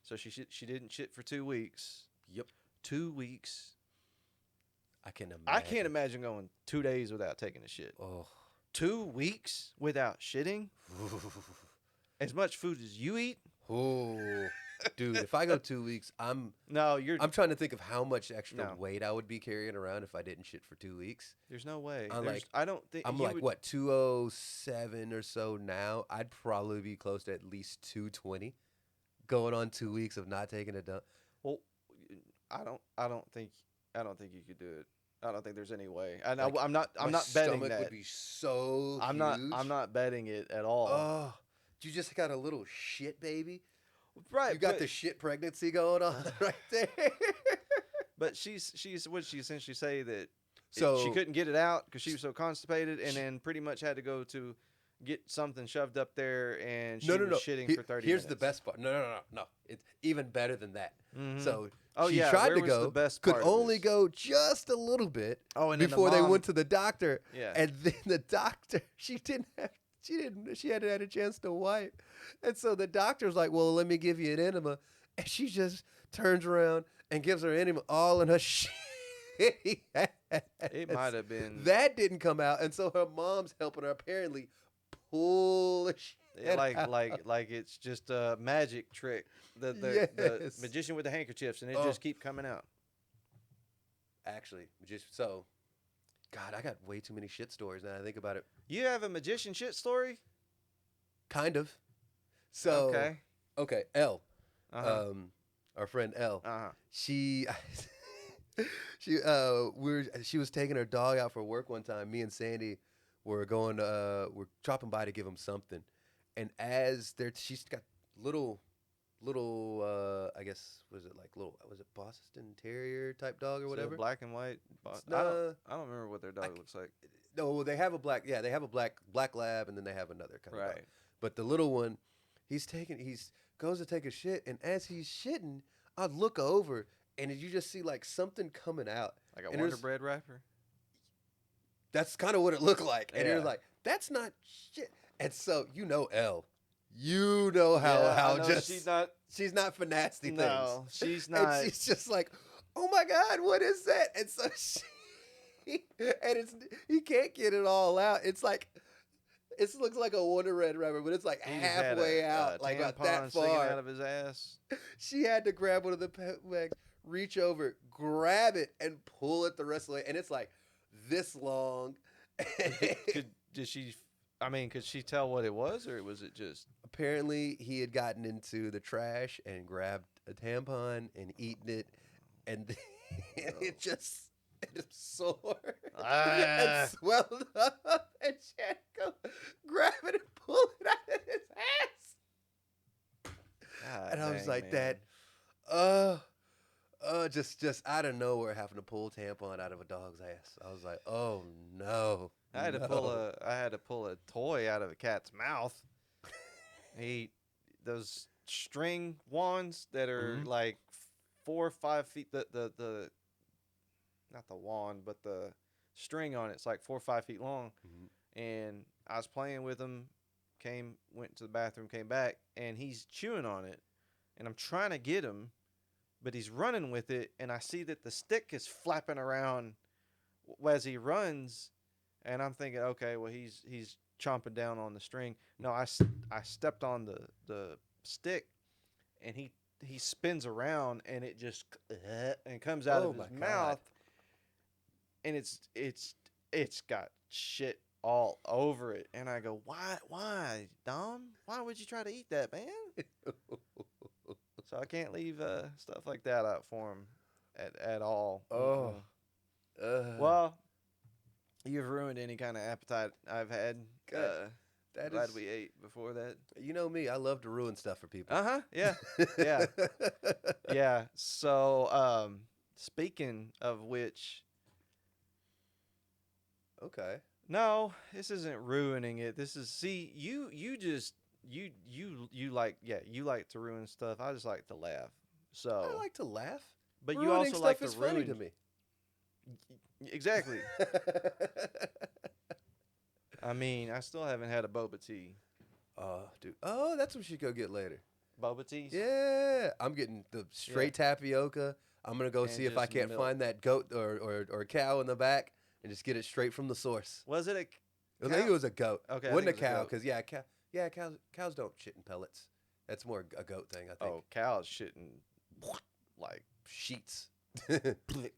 so she didn't shit for 2 weeks. Yep. 2 weeks. I can imagine. I can't imagine going 2 days without taking a shit. Oh. 2 weeks without shitting. As much food as you eat. Oh. Dude, if I go 2 weeks, I'm trying to think of how much extra No. weight I would be carrying around if I didn't shit for 2 weeks. There's no way. I'm like- I don't think I'm you like would, what 207 or so now. I'd probably be close to at least 220 going on 2 weeks of not taking a dump. Well, I don't think you could do it. I don't think there's any way. And Like, I'm not My betting stomach that. would be so I'm huge. not betting it at all. Oh, you just got a little shit baby. Right. You got but, the shit pregnancy going on right there. But she's what she essentially say that So she couldn't get it out because she was so constipated, and then pretty much had to go to get something shoved up there, and she was shitting for 30 Here's minutes. the best part. No. It's even better than that. Mhm. So Oh, she yeah, tried where to was go, the best could part of only this? go just a little bit Oh, and then the before they mom- went to the doctor. Yeah. And then the doctor, she hadn't had a chance to wipe. And so the doctor's like, well, let me give you an enema. And she just turns around and gives her enema all in her shit. It might have been That didn't come out. And so her mom's helping her apparently pull the shit out. like it's just a magic trick. The Yes. magician with the handkerchiefs, and it Oh. just keep coming out. Actually, so, God, I got way too many shit stories now that I think about it. You have a magician shit story? Kind of. So, Okay. L, Uh-huh. our friend L, Uh-huh. she she was taking her dog out for work one time. Me and Sandy were we're dropping by to give him something, and she's got little I guess was it Boston Terrier type dog or So whatever. black and white. Nah. I don't remember what their dog looks like. No, they have a black lab, and then they have another kind of dog. Right. But the little one, he goes to take a shit, and as he's shitting, I look over, and you just see like something coming out. Like a And Wonder there's- Bread wrapper? That's kind of what it looked like. And you're Yeah. like, that's not shit. And so Elle, you know how I know just she's not for nasty No, things. she's And not. she's just like, oh my God, what is that? And so he can't get it all out. It's like, it looks like a Wonder Red rubber, but it's like He just had halfway a out, like about tampon that sticking far. out of his ass. She had to grab one of the bags, reach over, grab it, and pull it the rest of the way. And it's like this long. Could she tell what it was, or was it just? Apparently, he had gotten into the trash and grabbed a tampon and eaten it, and it sore and swelled up, and she had to go grab it and pull it out of his ass. God And I was dang, like, man. just out of nowhere, having to pull tampon out of a dog's ass. I was like, oh no. I had to pull a toy out of a cat's mouth. those string wands that are like 4 or 5 feet. The not the wand, but the string on it's like 4 or 5 feet long. And I was playing with him. Went to the bathroom, came back, and he's chewing on it. And I'm trying to get him, but he's running with it, and I see that the stick is flapping around as he runs, and I'm thinking, okay, well he's chomping down on the string. No, I stepped on the stick, and he spins around, and it just and comes out of his mouth, and it's got shit all over it, and I go, why, Dom? Why would you try to eat that, man? So I can't leave stuff like that out for him at all. Oh. Well, you've ruined any kind of appetite I've had. Glad we ate before that. You know me, I love to ruin stuff for people. Yeah. Yeah. Yeah. So, speaking of which. Okay. No, this isn't ruining it. This is you like to ruin stuff. I just like to laugh. So I like to laugh. But Ruining you also stuff like to is funny ruin to me. Exactly. I mean, I still haven't had a boba tea. Oh, dude. Oh, that's what you should go get later. Boba teas? Yeah. I'm getting the straight tapioca. I'm going to go see if I can't find that goat or cow in the back and just get it straight from the source. Was it a cow? I think it was a goat. Okay. Wasn't a cow because, cows don't shit in pellets. That's more a goat thing, I think. Oh, cows shitting like sheets. They'd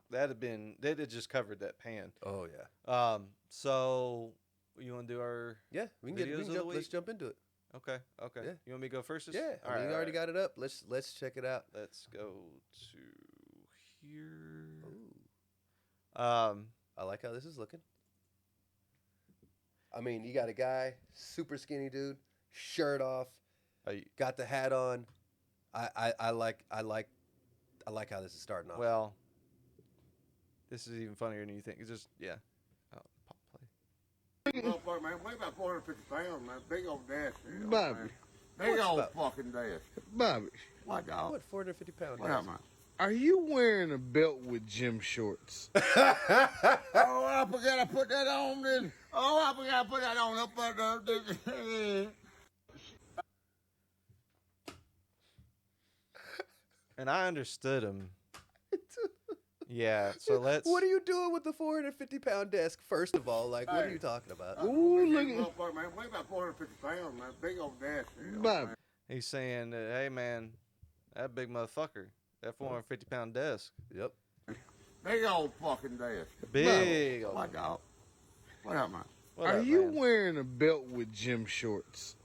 have just covered that pan. Oh, yeah. So you want to do our let's jump into it. Okay. Yeah. You want me to go first? Yeah. I mean, we already got it up. Let's check it out. Let's go to here. Ooh. I like how this is looking. I mean, you got a guy, super skinny dude, shirt off, got the hat on. I like how this is starting off. Well, this is even funnier than you think. It's just pop play. Motherfucker, man, weigh about 450 pounds, man. Big old dash. Bobby. Big old fucking dash. Bobby, What, dog? What, 450 pounds? What up, man? are you wearing a belt with gym shorts? Oh, I forgot I put that on then. Oh, I forgot I put that on up there. And I understood him. Yeah, so let's. What are you doing with the 450-pound desk? First of all, like, what are you talking about? Ooh, look at Motherfucker, man, weigh about 450 pounds, man. Big old dash. Bobby. He's saying, hey, man, that big motherfucker, that 450-pound desk. Yep. Big old fucking dash. Big old. What, dog? What up, man? What Are up, you man? wearing a belt with gym shorts?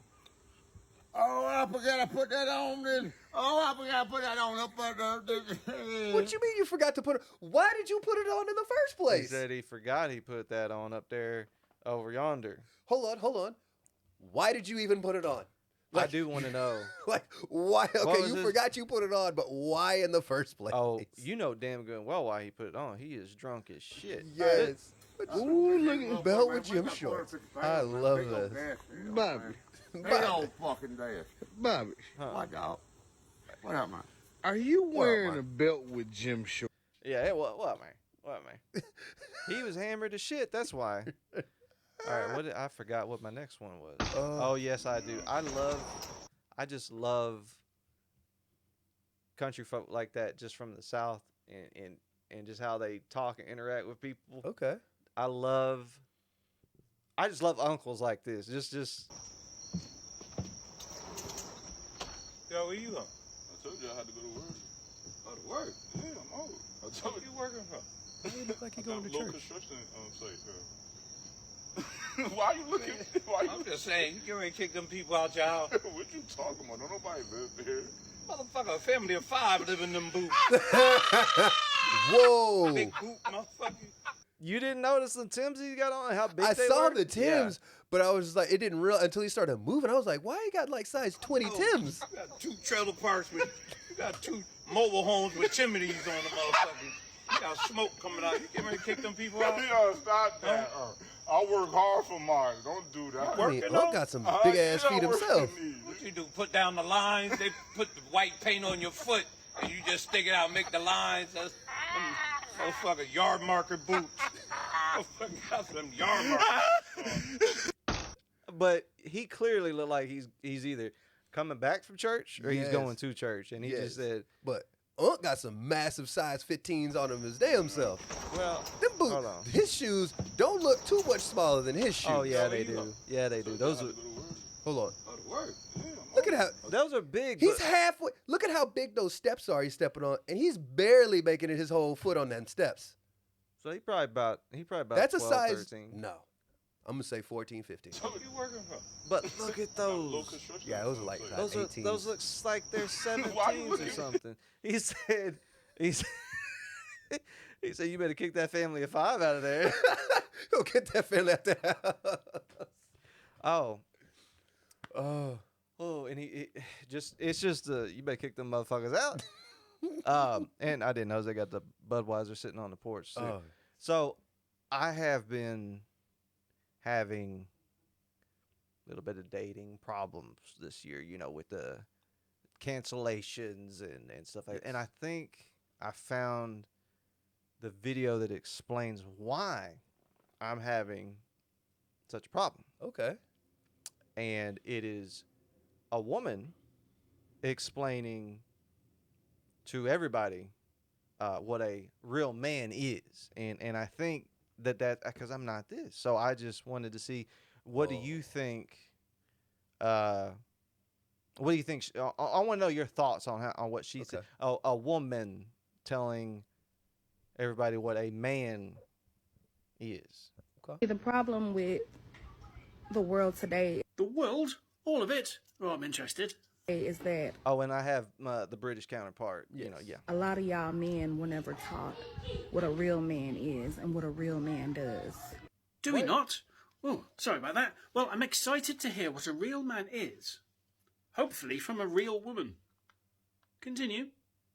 Oh, I forgot I put that on then. Oh, I forgot I put that on up there. What you mean you forgot to put it? Why did you put it on in the first He place? said he forgot he put that on up there over yonder. Hold on. Why did you even put it on? I do want to know. Like, why? Okay, was you his- forgot you put it on, but why in the first place? Oh, you know damn good well why he put it on. He is drunk as shit. Yes. Ooh, look at Belt with gym shorts. I love this. Bobby. Big old fucking dash. Bobby. What, dog? What up, man? Are you wearing man? a belt with gym shorts? Yeah, hey, what, man? He was hammered as shit. That's why. All right, I forgot what my next one was. Oh, yes, I do. I just love country folk like that, just from the South, and just how they talk and interact with people. Okay. I just love uncles like this. Just. Yo, where you going? I told you I had to go to work. Go to work. Yeah, I'm old. I told you. You working for? You look like I you got going a to low church. construction site. Why you looking? Why you? I'm just saying, you can't kick them people out your house. What you talking about? Don't nobody live there. Motherfucker, a family of 5 live in them boots. Whoa. Big boot, motherfucker. You didn't notice the Timbs he got on? How big I they saw were? the Timbs, but I was just like, it didn't real until he started moving. I was like, why he got like size 20 Timbs? You got 2 trailer parks with, you got 2 mobile homes with chimneys on the motherfucker. got smoke coming out. You getting ready to kick them people out? Yo, stop that. I work hard for mine. Don't do that. I mean, Working Unc on- got some big ass feet himself. What you do? Put down the lines. They put the white paint on your foot, and you just stick it out, and make the lines. That's motherfucker yard marker boots. Motherfucker got some yard markers. But he clearly looked like he's either coming back from church or he's Yes. going to church, and he Yes. just said, But Unc got some massive size 15s on him his damn self. "Well, Them hold boots, on." his shoes don't look too much smaller than his shoes. Oh yeah, they do. Yeah, they do. Those are Hold on. Go to work. Look at how those are big. he's but- halfway. Look at how big those steps are he's stepping on, and he's barely making it his whole foot on them steps. So he probably about That's 12, a size. 13. No, I'm gonna say 14, 15. What you working for? But look at those. Yeah, those are like Those are 18s. those looks like they're Why you 17s or looking- something. He said he said you better kick that family of 5 out of there. Go get that family out the house. Oh. Oh, Oh, and it's just you better kick them motherfuckers out. And I didn't know they got the Budweiser sitting on the porch too. oh. So I have been having a little bit of dating problems this year, with the cancellations and stuff like that. And I think I found the video that explains why I'm having such a problem. Okay. And it is a woman explaining to everybody what a real man is, and I think that because I'm not this, so I just wanted to see what do you think? What do you think? I want to know your thoughts on what she said. Okay. A woman telling everybody what a man is. The problem with the world today The world? All of it? Oh, I'm interested. is that Oh, and I have the British counterpart. Yeah. a lot of y'all men were never taught what a real man is and what a real man does. Do we not? Oh, sorry about that. Well, I'm excited to hear what a real man is. Hopefully from a real woman. Continue.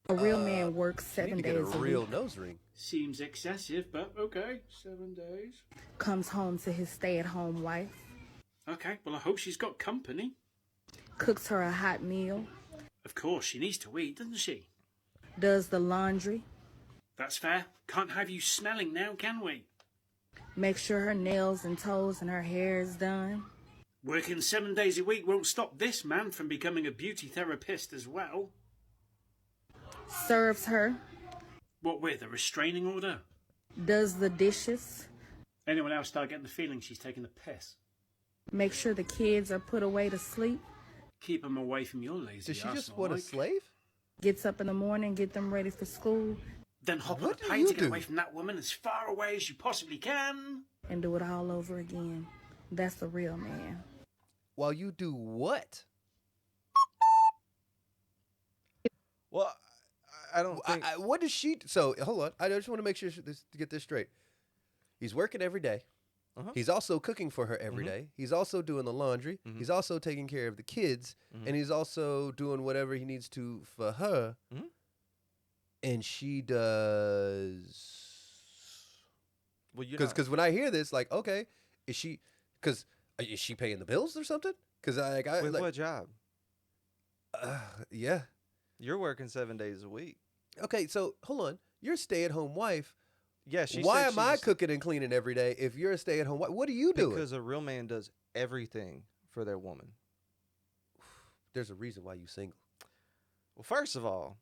A real man works You 7 need to get a days a real week, nose ring. Seems excessive, but okay. 7 days. comes home to his stay-at-home wife, Okay, well, I hope she's got company. cooks her a hot meal, Of course, she needs to eat, doesn't she? does the laundry, That's fair. Can't have you smelling now, can we? makes sure her nails and toes and her hair is done, Working 7 days a week won't stop this man from becoming a beauty therapist as well. serves her, What with, a restraining order? does the dishes, Anyone else start getting the feeling she's taking the piss? makes sure the kids are put away to sleep, Keep them away from your lazy Does she just arsehole, want a like. slave? gets up in the morning, get them ready for school, Then hop on What a do plane you to get do? away from that woman as far away as you possibly can. and do it all over again. That's a real man. While you do what? Well, I don't think. What does she? So hold on. I just want to make sure to get this straight. He's working every day. Uh-huh. He's also cooking for her every day. He's also doing the laundry. He's also taking care of the kids, and he's also doing whatever he needs to for her. Mhm. And she does. Well, Because when I hear this, like, okay, is she paying the bills or something? Because I with like, what job? yeah. You're working 7 days a week. Okay, so hold on. You're a stay-at-home wife. Yeah, she Why said am she I just- cooking and cleaning every day if you're a stay-at-home wife? What are you doing? Because a real man does everything for their woman. There's a reason why you single. Well, first of all,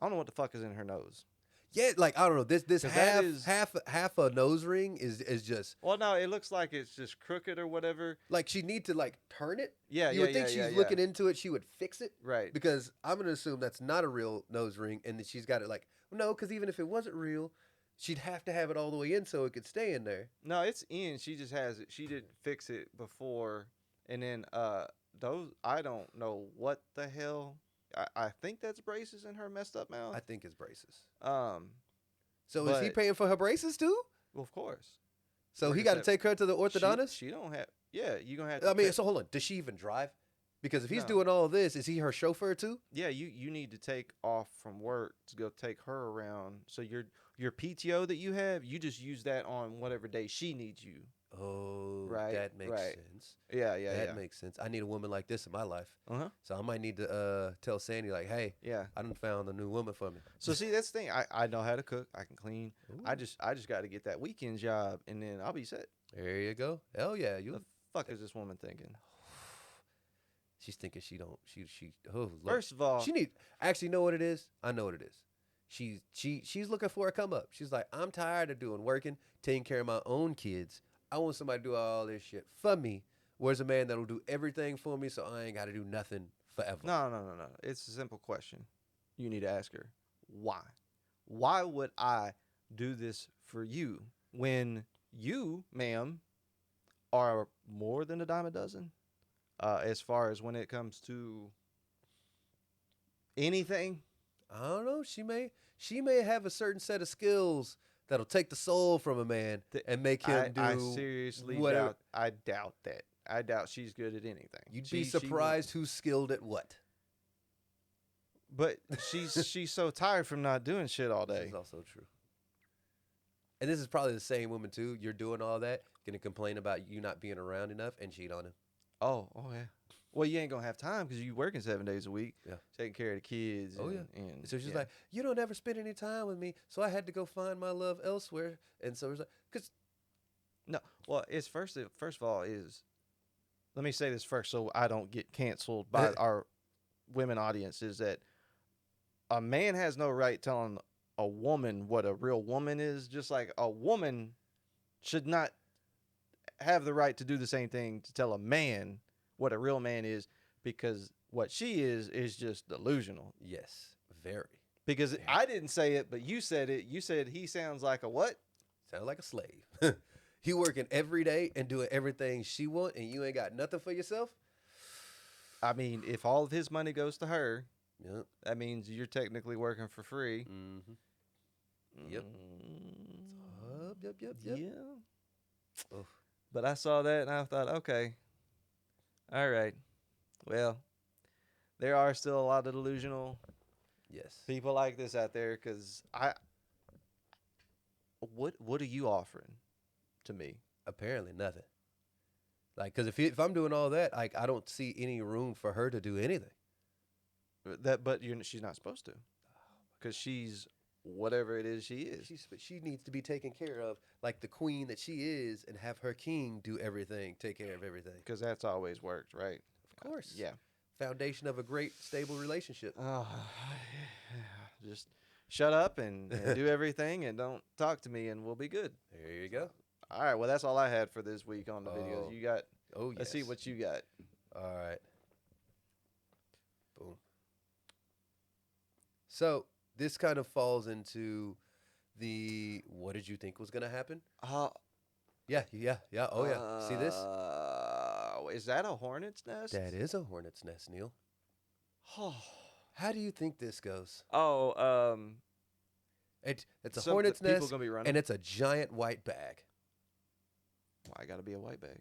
I don't know what the fuck is in her nose. Yeah, like I don't know. This 'Cause that half is- half a nose ring is just Well, no, it looks like it's just crooked or whatever. like she need to like turn it. Yeah, you yeah, would think yeah, she's yeah, looking into it. She would fix it, Right. Because I'm gonna assume that's not a real nose ring, and that she's got it like no, because even if it wasn't real, she'd have to have it all the way in so it could stay in there. No, it's in. She just has it. She didn't fix it before. And then those, I don't know what the hell. I think that's braces in her messed up mouth. I think it's braces. So So is he paying for her braces too? Well, of course. So Like he I got to said, take her to the orthodontist. She don't have. Yeah, you gonna have. To I mean, pay- so hold on. Does she even drive? Because if he's No. doing all this, is he her chauffeur too? Yeah, you need to take off from work to go take her around. So your PTO that you have, you just use that on whatever day she needs you. Oh, Right, that makes right. sense. Yeah, yeah, That yeah. makes sense. I need a woman like this in my life. Uh-huh. So I might need to tell Sandy like, hey, Yeah. I done found a new woman for me. So see, that's the thing. I know how to cook. I can clean. I Ooh. just got to get that weekend job, and then I'll be set. There you go. Hell yeah, The you. fuck is this woman thinking? She's thinking she don't. She. Oh, look. First of all, She need. Actually, know what it is? I know what it is. She's looking for a come up. She's like, I'm tired of working, taking care of my own kids. I want somebody to do all this shit for me. Where's a man that'll do everything for me, so I ain't got to do nothing forever? no. It's a simple question. You need to ask her why. Why would I do this for you when you, ma'am, are more than a dime a dozen? As far as when it comes to anything. I don't know. She may have a certain set of skills that'll take the soul from a man and make him do. I seriously whatever. doubt. I doubt that. I doubt she's good at anything. You'd She- be she won't- surprised who's skilled at what. But she's so tired from not doing shit all This day. is also true. And this is probably the same woman too. You're doing all that, gonna complain about you not being around enough, and cheat on him. Oh yeah. Well, you ain't gonna have time because you working 7 days a week, Yeah. taking care of the kids. Oh, and, yeah. And So she's yeah. like, you don't ever spend any time with me, so I had to go find my love elsewhere. And so it's like, because No, well, it's first of all is, let me say this first so I don't get canceled by our women audience, is that a man has no right telling a woman what a real woman is, just like a woman should not have the right to do the same thing to tell a man what a real man is, because what she is just delusional. yes, very. Because I didn't say it, but you said it. You said he sounds like a what? Sound like a slave. He working every day and doing everything she want, and you ain't got nothing for yourself. I mean, if all of his money goes to her, Yep. that means you're technically working for free. Mm-hmm. Yep. Yep. Yeah. Oof. But I saw that and I thought, okay, all right. Well, there are still a lot of delusional Yes. people like this out there. Because what are you offering to me? Apparently nothing. Like, because if I'm doing all that, like, I don't see any room for her to do anything. But she's not supposed to, because she's whatever it is she is. She needs to be taken care of like the queen that she is, and have her king do everything, take care of everything. Because that's always worked, right? Of course. Yeah. Foundation of a great, stable relationship. Just shut up and do everything and don't talk to me and we'll be good. There you go. All right. Well, that's all I had for this week on the videos. Oh. You got. Oh, yes. Let's see what you got. All right. Boom. So this kind of falls into the what did you think was going to happen? Yeah. Oh, yeah. See this? Is that a hornet's nest? That is a hornet's nest, Neal. Oh. How do you think this goes? It's a Some hornet's people nest, gonna be running. and it's a giant white bag. Why gotta be a white bag?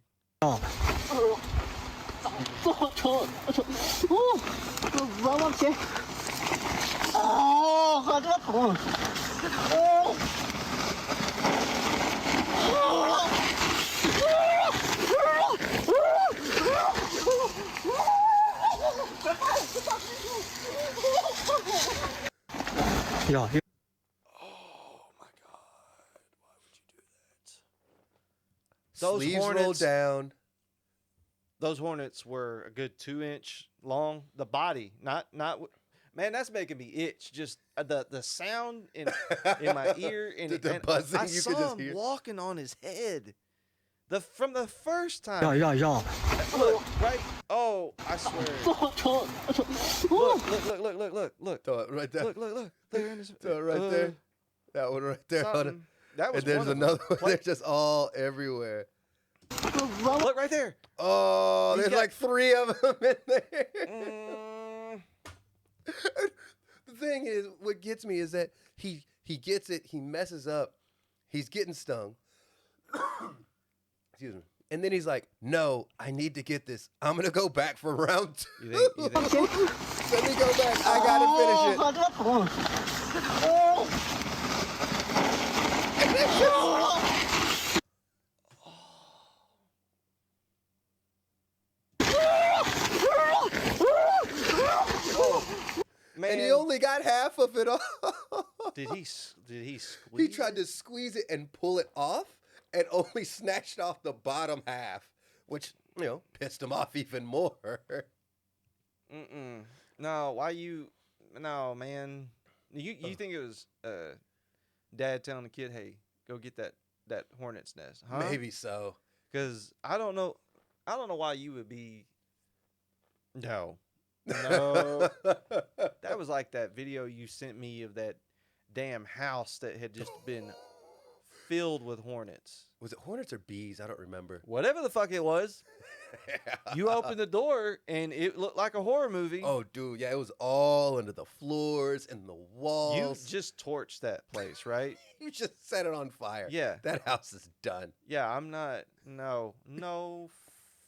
Those Sleeves rolled hornets- down. Those hornets were a good 2-inch long. The body, not. Man, that's making me itch. Just the sound in my ear and The and buzzing I you saw could just him hear. walking on his head. From the first time. Yeah. Look, right? Oh, I swear. Look. Throw it right there. Look. There in his, Throw it right there. That one right there. something. That was And there's one of another them. one. They're just all everywhere. Look right there. Oh, He's there's got- like 3 of them in there. The thing is, what gets me is that he gets it, he messes up, he's getting stung. Excuse me. And then he's like, no, I need to get this. I'm going to go back for round 2. You think Let me go back. I got to finish it. Man, And he only got half of it off. did he squeeze? He tried to squeeze it and pull it off and only snatched off the bottom half, which, pissed him off even more. No, why you? No, man. You think it was dad telling the kid, "Hey, go get that hornet's nest"? Huh? Maybe so. Because I don't know why you would be. No. That was like that video you sent me of that damn house that had just been filled with hornets. Was it hornets or bees? I don't remember. Whatever the fuck it was. You opened the door and it looked like a horror movie. Oh, dude, yeah, it was all under the floors and the You walls. just torched that place, right? You just set it on fire. Yeah. That house is done. Yeah, I'm not. No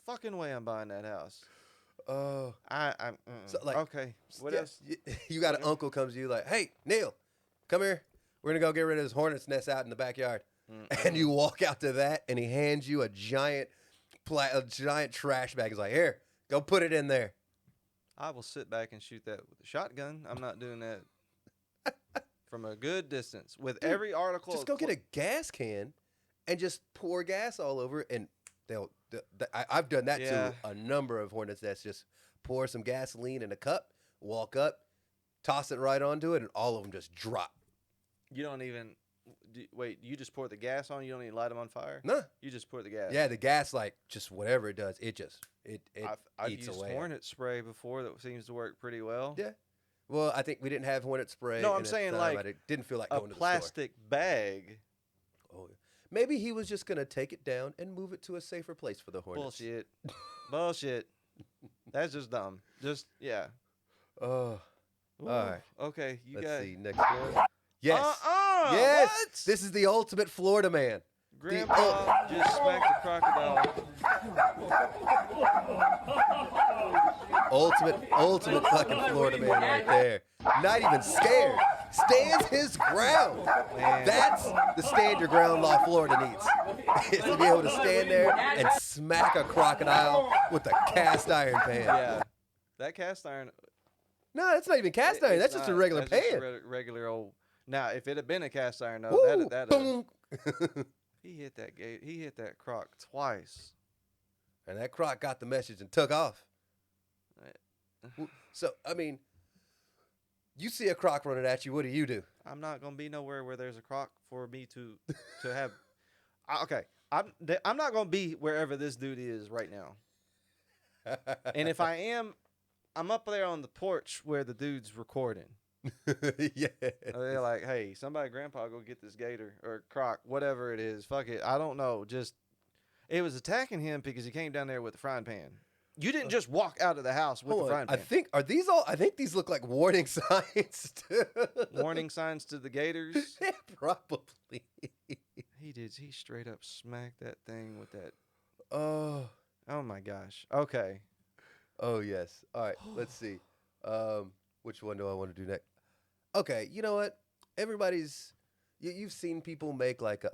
fucking way I'm buying that house. Oh. I'm So, like, okay. What yeah, else? You got an uncle comes to you like, hey, Neal, come here. We're going to go get rid of this hornet's nest out in the backyard. And you walk out to that, and he hands you a giant trash bag. He's like, here, go put it in there. I will sit back and shoot that with a shotgun. I'm not doing that from a good distance. With every article, Just go get a gas can and just pour gas all over it, and I've done that Yeah. to a number of hornets nests. Just pour some gasoline in a cup, walk up, toss it right onto it, and all of them just drop. You don't even wait. You just pour the gas on. You don't even light them on fire. Nah. You just pour the gas. Yeah, the gas, like, just whatever it does, it I've eats used away. hornet spray before that seems to work pretty well. Yeah. Well, I think we didn't have hornet spray. No, I'm and at saying the time, like I didn't feel like a going to the plastic bag. store. Oh, yeah. Maybe he was just gonna take it down and move it to a safer place for the hornets. Bullshit. That's just dumb. Just yeah. Oh, Ooh, all right. Okay, Let's got see next one. Yes. Yes. What? This is the ultimate Florida man. Grandpa just smacked a crocodile. Ultimate fucking Florida man right there. Not even scared. Stands his ground. Man. That's the stand your ground law Florida needs. Is to be able to stand there and smack a crocodile with a cast iron pan. Yeah. That cast iron. No, that's not even cast iron. That's just a regular that's just pan. regular old. Now, if it had been a cast iron, no, Woo, that boom. he hit that gate. He hit that croc twice. And that croc got the message and took off. So, I mean, you see a croc running at you, what do? I'm not gonna be nowhere where there's a croc for me to have. Okay, I'm not gonna be wherever this dude is right now. And if I am, I'm up there on the porch where the dude's recording. Yeah. They're like, hey, somebody, grandpa, go get this gator or croc, whatever it is. Fuck it. I don't know. Just, it was attacking him because he came down there with the frying pan. You didn't just walk out of the house with the frying pan. I think these look like warning signs. Warning signs to the gators. Yeah, probably. He did. He straight up smacked that thing with that. Oh. Oh my gosh. Okay. Oh yes. All right. Let's see. Which one do I want to do next? Okay. You know what? You've seen people make like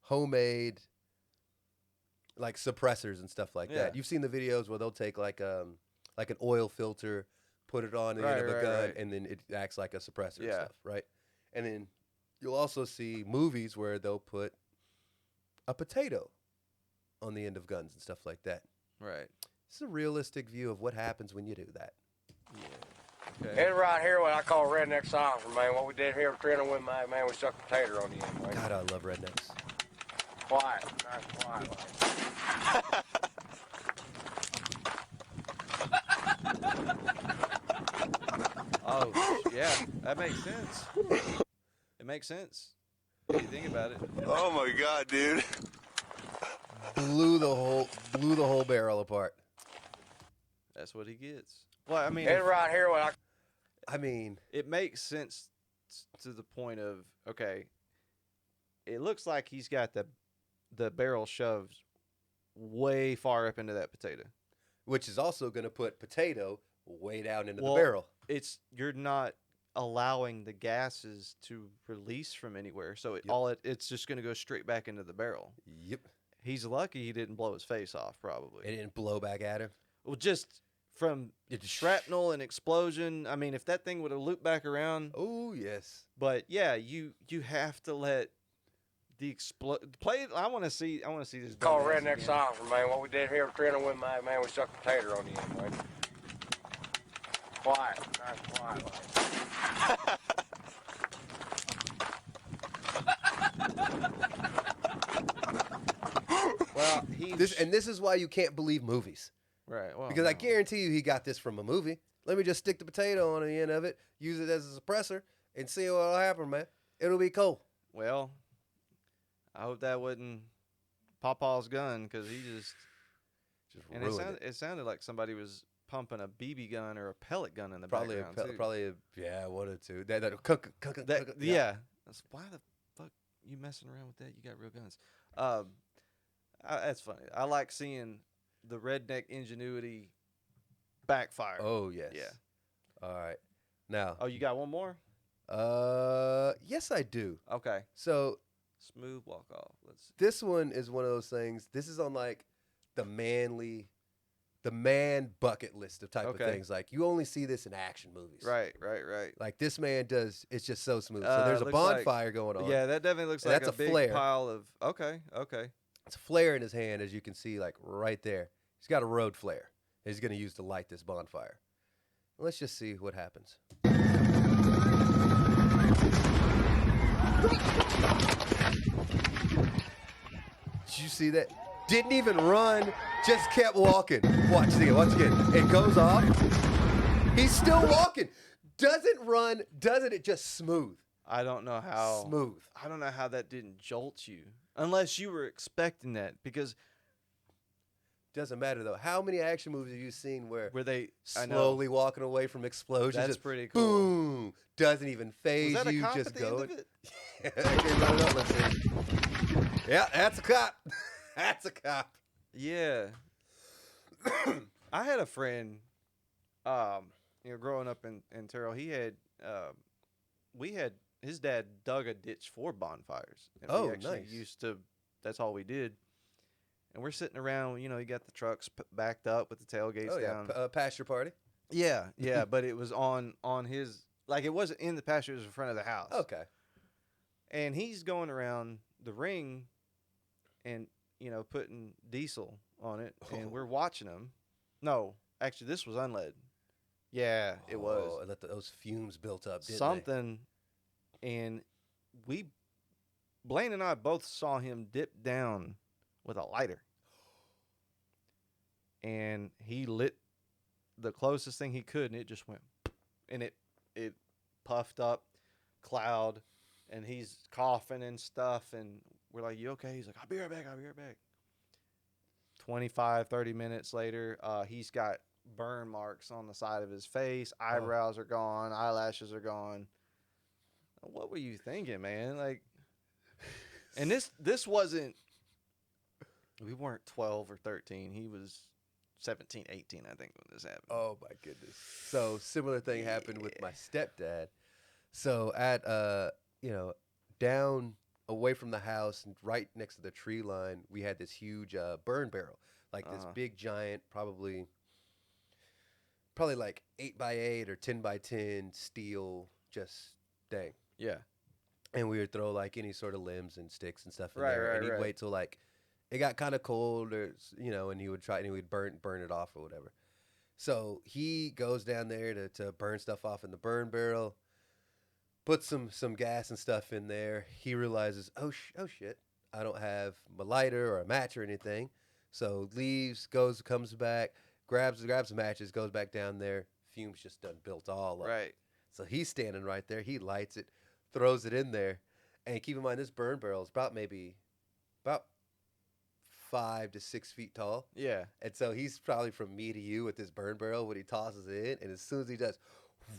homemade like suppressors and stuff like Yeah. that. You've seen the videos where they'll take like an oil filter, put it on the end of a gun, and then it acts like a suppressor and stuff, right? And then you'll also see movies where they'll put a potato on the end of guns and stuff like that. Right. It's a realistic view of what happens when you do that. Yeah. Okay. It's right here what I call redneck science, man. What we did here training with my man, we stuck a potato on the end, man. God, I love rednecks. Quiet, nice quiet. Oh, yeah. That makes sense. It makes sense. If you think about it. Oh my God, dude. Blew the whole barrel apart. That's what he gets. Well, I mean, It's right here what I mean, it makes sense to the point of, okay, it looks like he's got the the barrel shoved way far up into that potato. Which is also going to put potato way down into Well, the barrel. You're not allowing the gases to release from anywhere, so it's just going to go straight back into the barrel. Yep. He's lucky he didn't blow his face off. Probably It didn't blow back at him. Well, just from shrapnel and explosion. I mean, if that thing would have looped back around. Oh yes. But yeah, you have to let the play. I want to see this. Call dumbass redneck again. songs, man. What we did here with training with my man, we stuck a potato on the end, man. Quiet. Nice quiet. Well, this is why you can't believe movies. Right. Well, because I guarantee you he got this from a movie. Let me just stick the potato on the end of it, use it as a suppressor, and see what'll happen, man. It'll be cool. Well, I hope that wasn't Pawpaw's gun because he just and ruined it sounded like somebody was pumping a BB gun or a pellet gun in the probably background too. one or two. Yeah. That's, why the fuck you messing around with that? You got real guns. That's funny. I like seeing the redneck ingenuity backfire. Oh yes. Yeah. All right. Now. Oh, you got one more? Yes, I do. Okay. So smooth walk off. This one is one of those things. This is on like the man bucket list of type of things. Like you only see this in action movies. Right. Like this man does. It's just so smooth. So there's a bonfire going on. Yeah, that definitely looks like that's a big flare. pile of. Okay. It's a flare in his hand, as you can see, like right there. He's got a road flare. He's going to use to light this bonfire. Let's just see what happens. Did you see that? Didn't even run, just kept walking. Watch again. It goes off. He's still walking. Doesn't run, doesn't it just smooth? I don't know how smooth. I don't know how that didn't jolt you, unless you were expecting that. Because doesn't matter though. How many action movies have you seen where they slowly walking away from explosions? That's just pretty cool. Boom! Doesn't even phase Was that you. a cop Just at the going. end of it? Okay, run it up. Let's see. Yeah, that's a cop. That's a cop. Yeah. I had a friend, growing up in Terrell, he had, his dad dug a ditch for bonfires. And we actually used to, that's all we did. And we're sitting around, you got the trucks backed up with the tailgates down. Pasture party. Yeah, but it was on his, like it wasn't in the pasture, it was in front of the house. Okay. And he's going around the ring and, putting diesel on it, and we're watching him. No, actually, this was unleaded. Yeah, it was. And those fumes built up, didn't something, and Blaine and I both saw him dip down with a lighter, and he lit the closest thing he could, and it just went, and it puffed up, cloud, and he's coughing and stuff, and we're like, "You okay?" He's like, I'll be right back. 25, 30 minutes later, he's got burn marks on the side of his face. Eyebrows are gone. Eyelashes are gone. What were you thinking, man? Like, and this wasn't, we weren't 12 or 13. He was 17, 18, I think, when this happened. Oh, my goodness. So, similar thing happened with my stepdad. So, at, down away from the house and right next to the tree line, we had this huge burn barrel. Like this big, giant, probably like 8x8 or 10x10 steel just thing. Yeah. And we would throw like any sort of limbs and sticks and stuff in there. And he'd wait till like it got kind of cold, or and he would burn it off or whatever. So he goes down there to burn stuff off in the burn barrel, puts some gas and stuff in there. He realizes, oh shit, I don't have my lighter or a match or anything. So leaves, comes back, grabs the matches, goes back down there. Fumes just done built all up. Right. So he's standing right there. He lights it, throws it in there, and keep in mind this burn barrel is about 5 to 6 feet tall. Yeah. And so he's probably from me to you with this burn barrel when he tosses it in, and as soon as he does,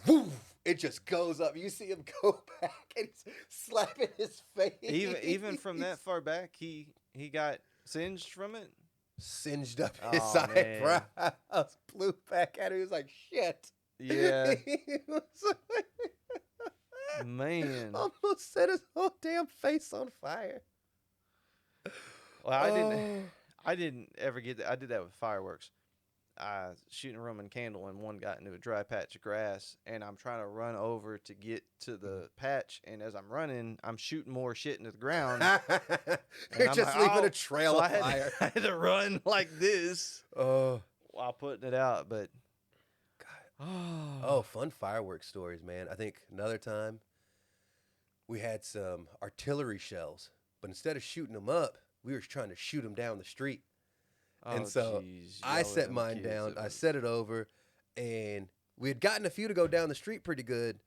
woof, it just goes up. You see him go back, and he's slapping his face. Even from that far back, he he got singed from it. Singed up his Oh, side, bro. man. I blew back at him. He was like, shit. Yeah. He was like, Man. almost set his whole damn face on fire. Well, Oh. I didn't ever get that. I did that with fireworks. I was shooting a Roman candle and one got into a dry patch of grass, and I'm trying to run over to get to the patch, and as I'm running, I'm shooting more shit into the ground. You're I'm just like, leaving "Oh." a trail So of I had, fire. I had to run like this Oh. while putting it out, but Oh, fun fireworks stories, man. I think another time we had some artillery shells, but instead of shooting them up, we were trying to shoot them down the street. And oh so jeez, I y'all were set them mine kids down, that I was- set it over, and we had gotten a few to go down the street pretty good.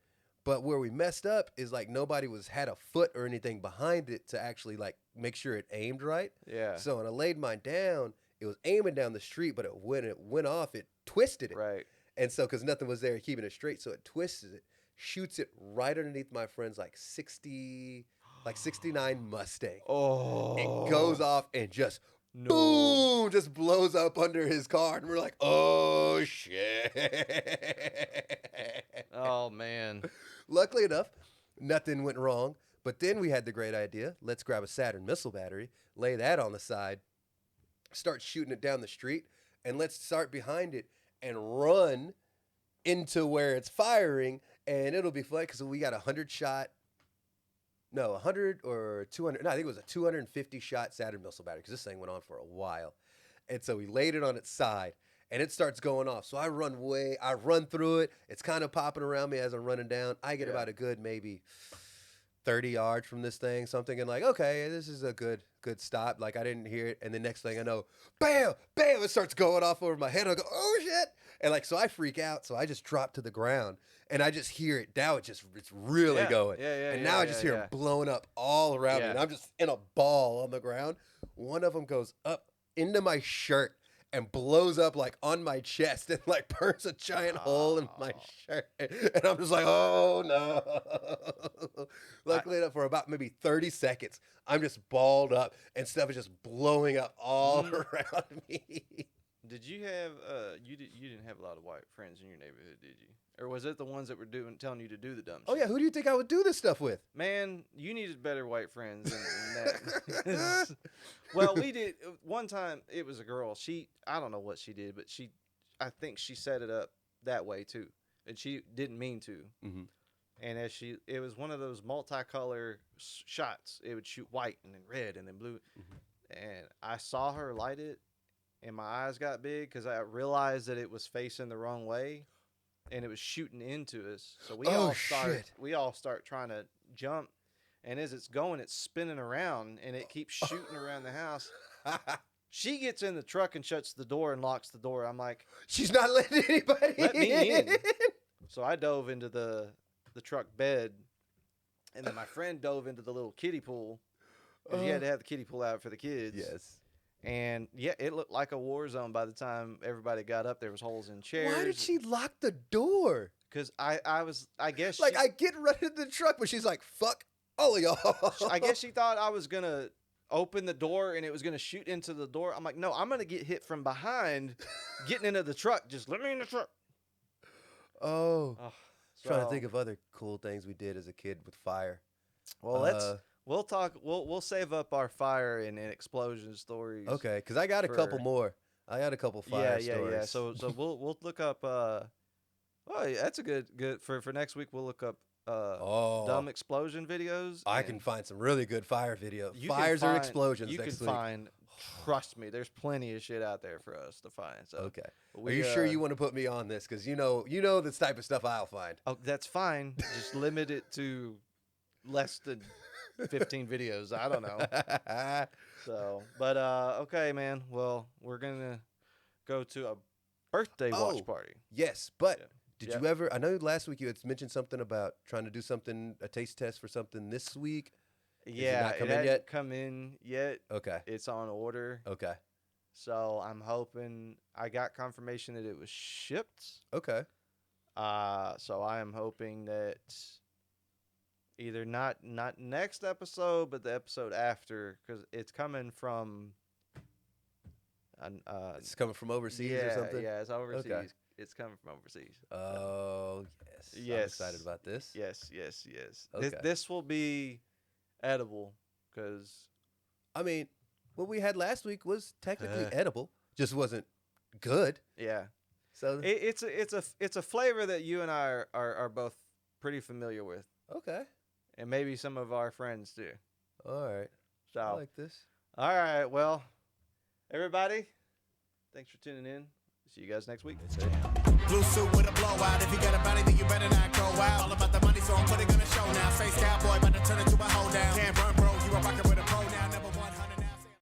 But where we messed up is like nobody had a foot or anything behind it to actually like make sure it aimed right. Yeah. So when I laid mine down, it was aiming down the street, but when it went off, it twisted it. Right. And so, because nothing was there keeping it straight, so it twists it, shoots it right underneath my friend's like 69 Mustang. Oh. It goes off and just No. boom, just blows up under his car, and we're like, oh shit. Oh man. Luckily enough, nothing went wrong. But then we had the great idea: let's grab a Saturn missile battery, lay that on the side, start shooting it down the street, and let's start behind it and run into where it's firing, and it'll be fun because we got 100 or 200. No, I think it was a 250 shot Saturn missile battery because this thing went on for a while. And so we laid it on its side, and it starts going off. So I run through it. It's kind of popping around me as I'm running down. I get about a good maybe 30 yards from this thing. So I'm thinking like, okay, this is a good stop. Like I didn't hear it. And the next thing I know, bam, bam, it starts going off over my head. I go, oh shit. And like, so I freak out. So I just drop to the ground and I just hear it. Now it's really going. And now I just hear them blowing up all around me. And I'm just in a ball on the ground. One of them goes up into my shirt and blows up like on my chest and like burns a giant hole in my shirt. And I'm just like, oh no. Luckily enough, for about maybe 30 seconds, I'm just balled up and stuff is just blowing up all around me. Did you have you didn't have a lot of white friends in your neighborhood, did you? Or was it the ones that were telling you to do the dumb shit? Oh yeah, who do you think I would do this stuff with? Man, you needed better white friends than that. Well, we did one time. It was a girl. I don't know what she did, but I think she set it up that way too, and she didn't mean to. Mm-hmm. And it was one of those multicolor shots. It would shoot white and then red and then blue. Mm-hmm. And I saw her light it, and my eyes got big because I realized that it was facing the wrong way. And it was shooting into us, so we all start trying to jump, and as it's going, it's spinning around, and it keeps shooting around the house. She gets in the truck and shuts the door and locks the door. I'm like, she's not letting anybody let me in. So I dove into the truck bed, and then my friend dove into the little kiddie pool. Because you had to have the kiddie pool out for the kids. Yes. And yeah, it looked like a war zone by the time everybody got up. There was holes in chairs. Why did she lock the door? Because I guess like I get right into the truck, but she's like, "Fuck all of y'all." I guess she thought I was gonna open the door and it was gonna shoot into the door. I'm like, no, I'm gonna get hit from behind, getting into the truck. Just let me in the truck. Oh, trying to so- think of other cool things we did as a kid with fire. Well, we'll talk. We'll save up our fire and explosion stories. Okay, because I got a couple more. I got a couple fire stories. Yeah. So we'll look up. That's a good for next week. We'll look up dumb explosion videos. I can find some really good fire videos. You Fires can or find- explosions You next can week. find. Trust me, there's plenty of shit out there for us to find. So Okay. Are you sure you want to put me on this? Because you know this type of stuff I'll find. Oh, that's fine. Just limit it to less than 15 videos. I don't know. So, but okay, man. Well, we're gonna go to a birthday watch party. Yes, but did Yeah. you ever? I know last week you had mentioned something about trying to do something, a taste test for something this week. Yeah, not come it in hasn't yet? come in yet. Okay. It's on order. Okay. So I'm hoping I got confirmation that it was shipped. Okay. So I am hoping that either not next episode, but the episode after, because it's coming from. It's coming from overseas yeah, or something? Yeah, it's overseas. Okay. It's coming from overseas. Oh, yes. Yes. I'm excited about this. Yes. Okay. This will be edible because. I mean, what we had last week was technically edible, just wasn't good. Yeah. So it's a flavor that you and I are both pretty familiar with. Okay. And maybe some of our friends too. All right. So I like this. All right. Well, everybody, thanks for tuning in. See you guys next week. Blue suit with a blowout. If you got a body, then you better not go out. All about the money, so I'm putting on a show now. Face cowboy, about to turn into a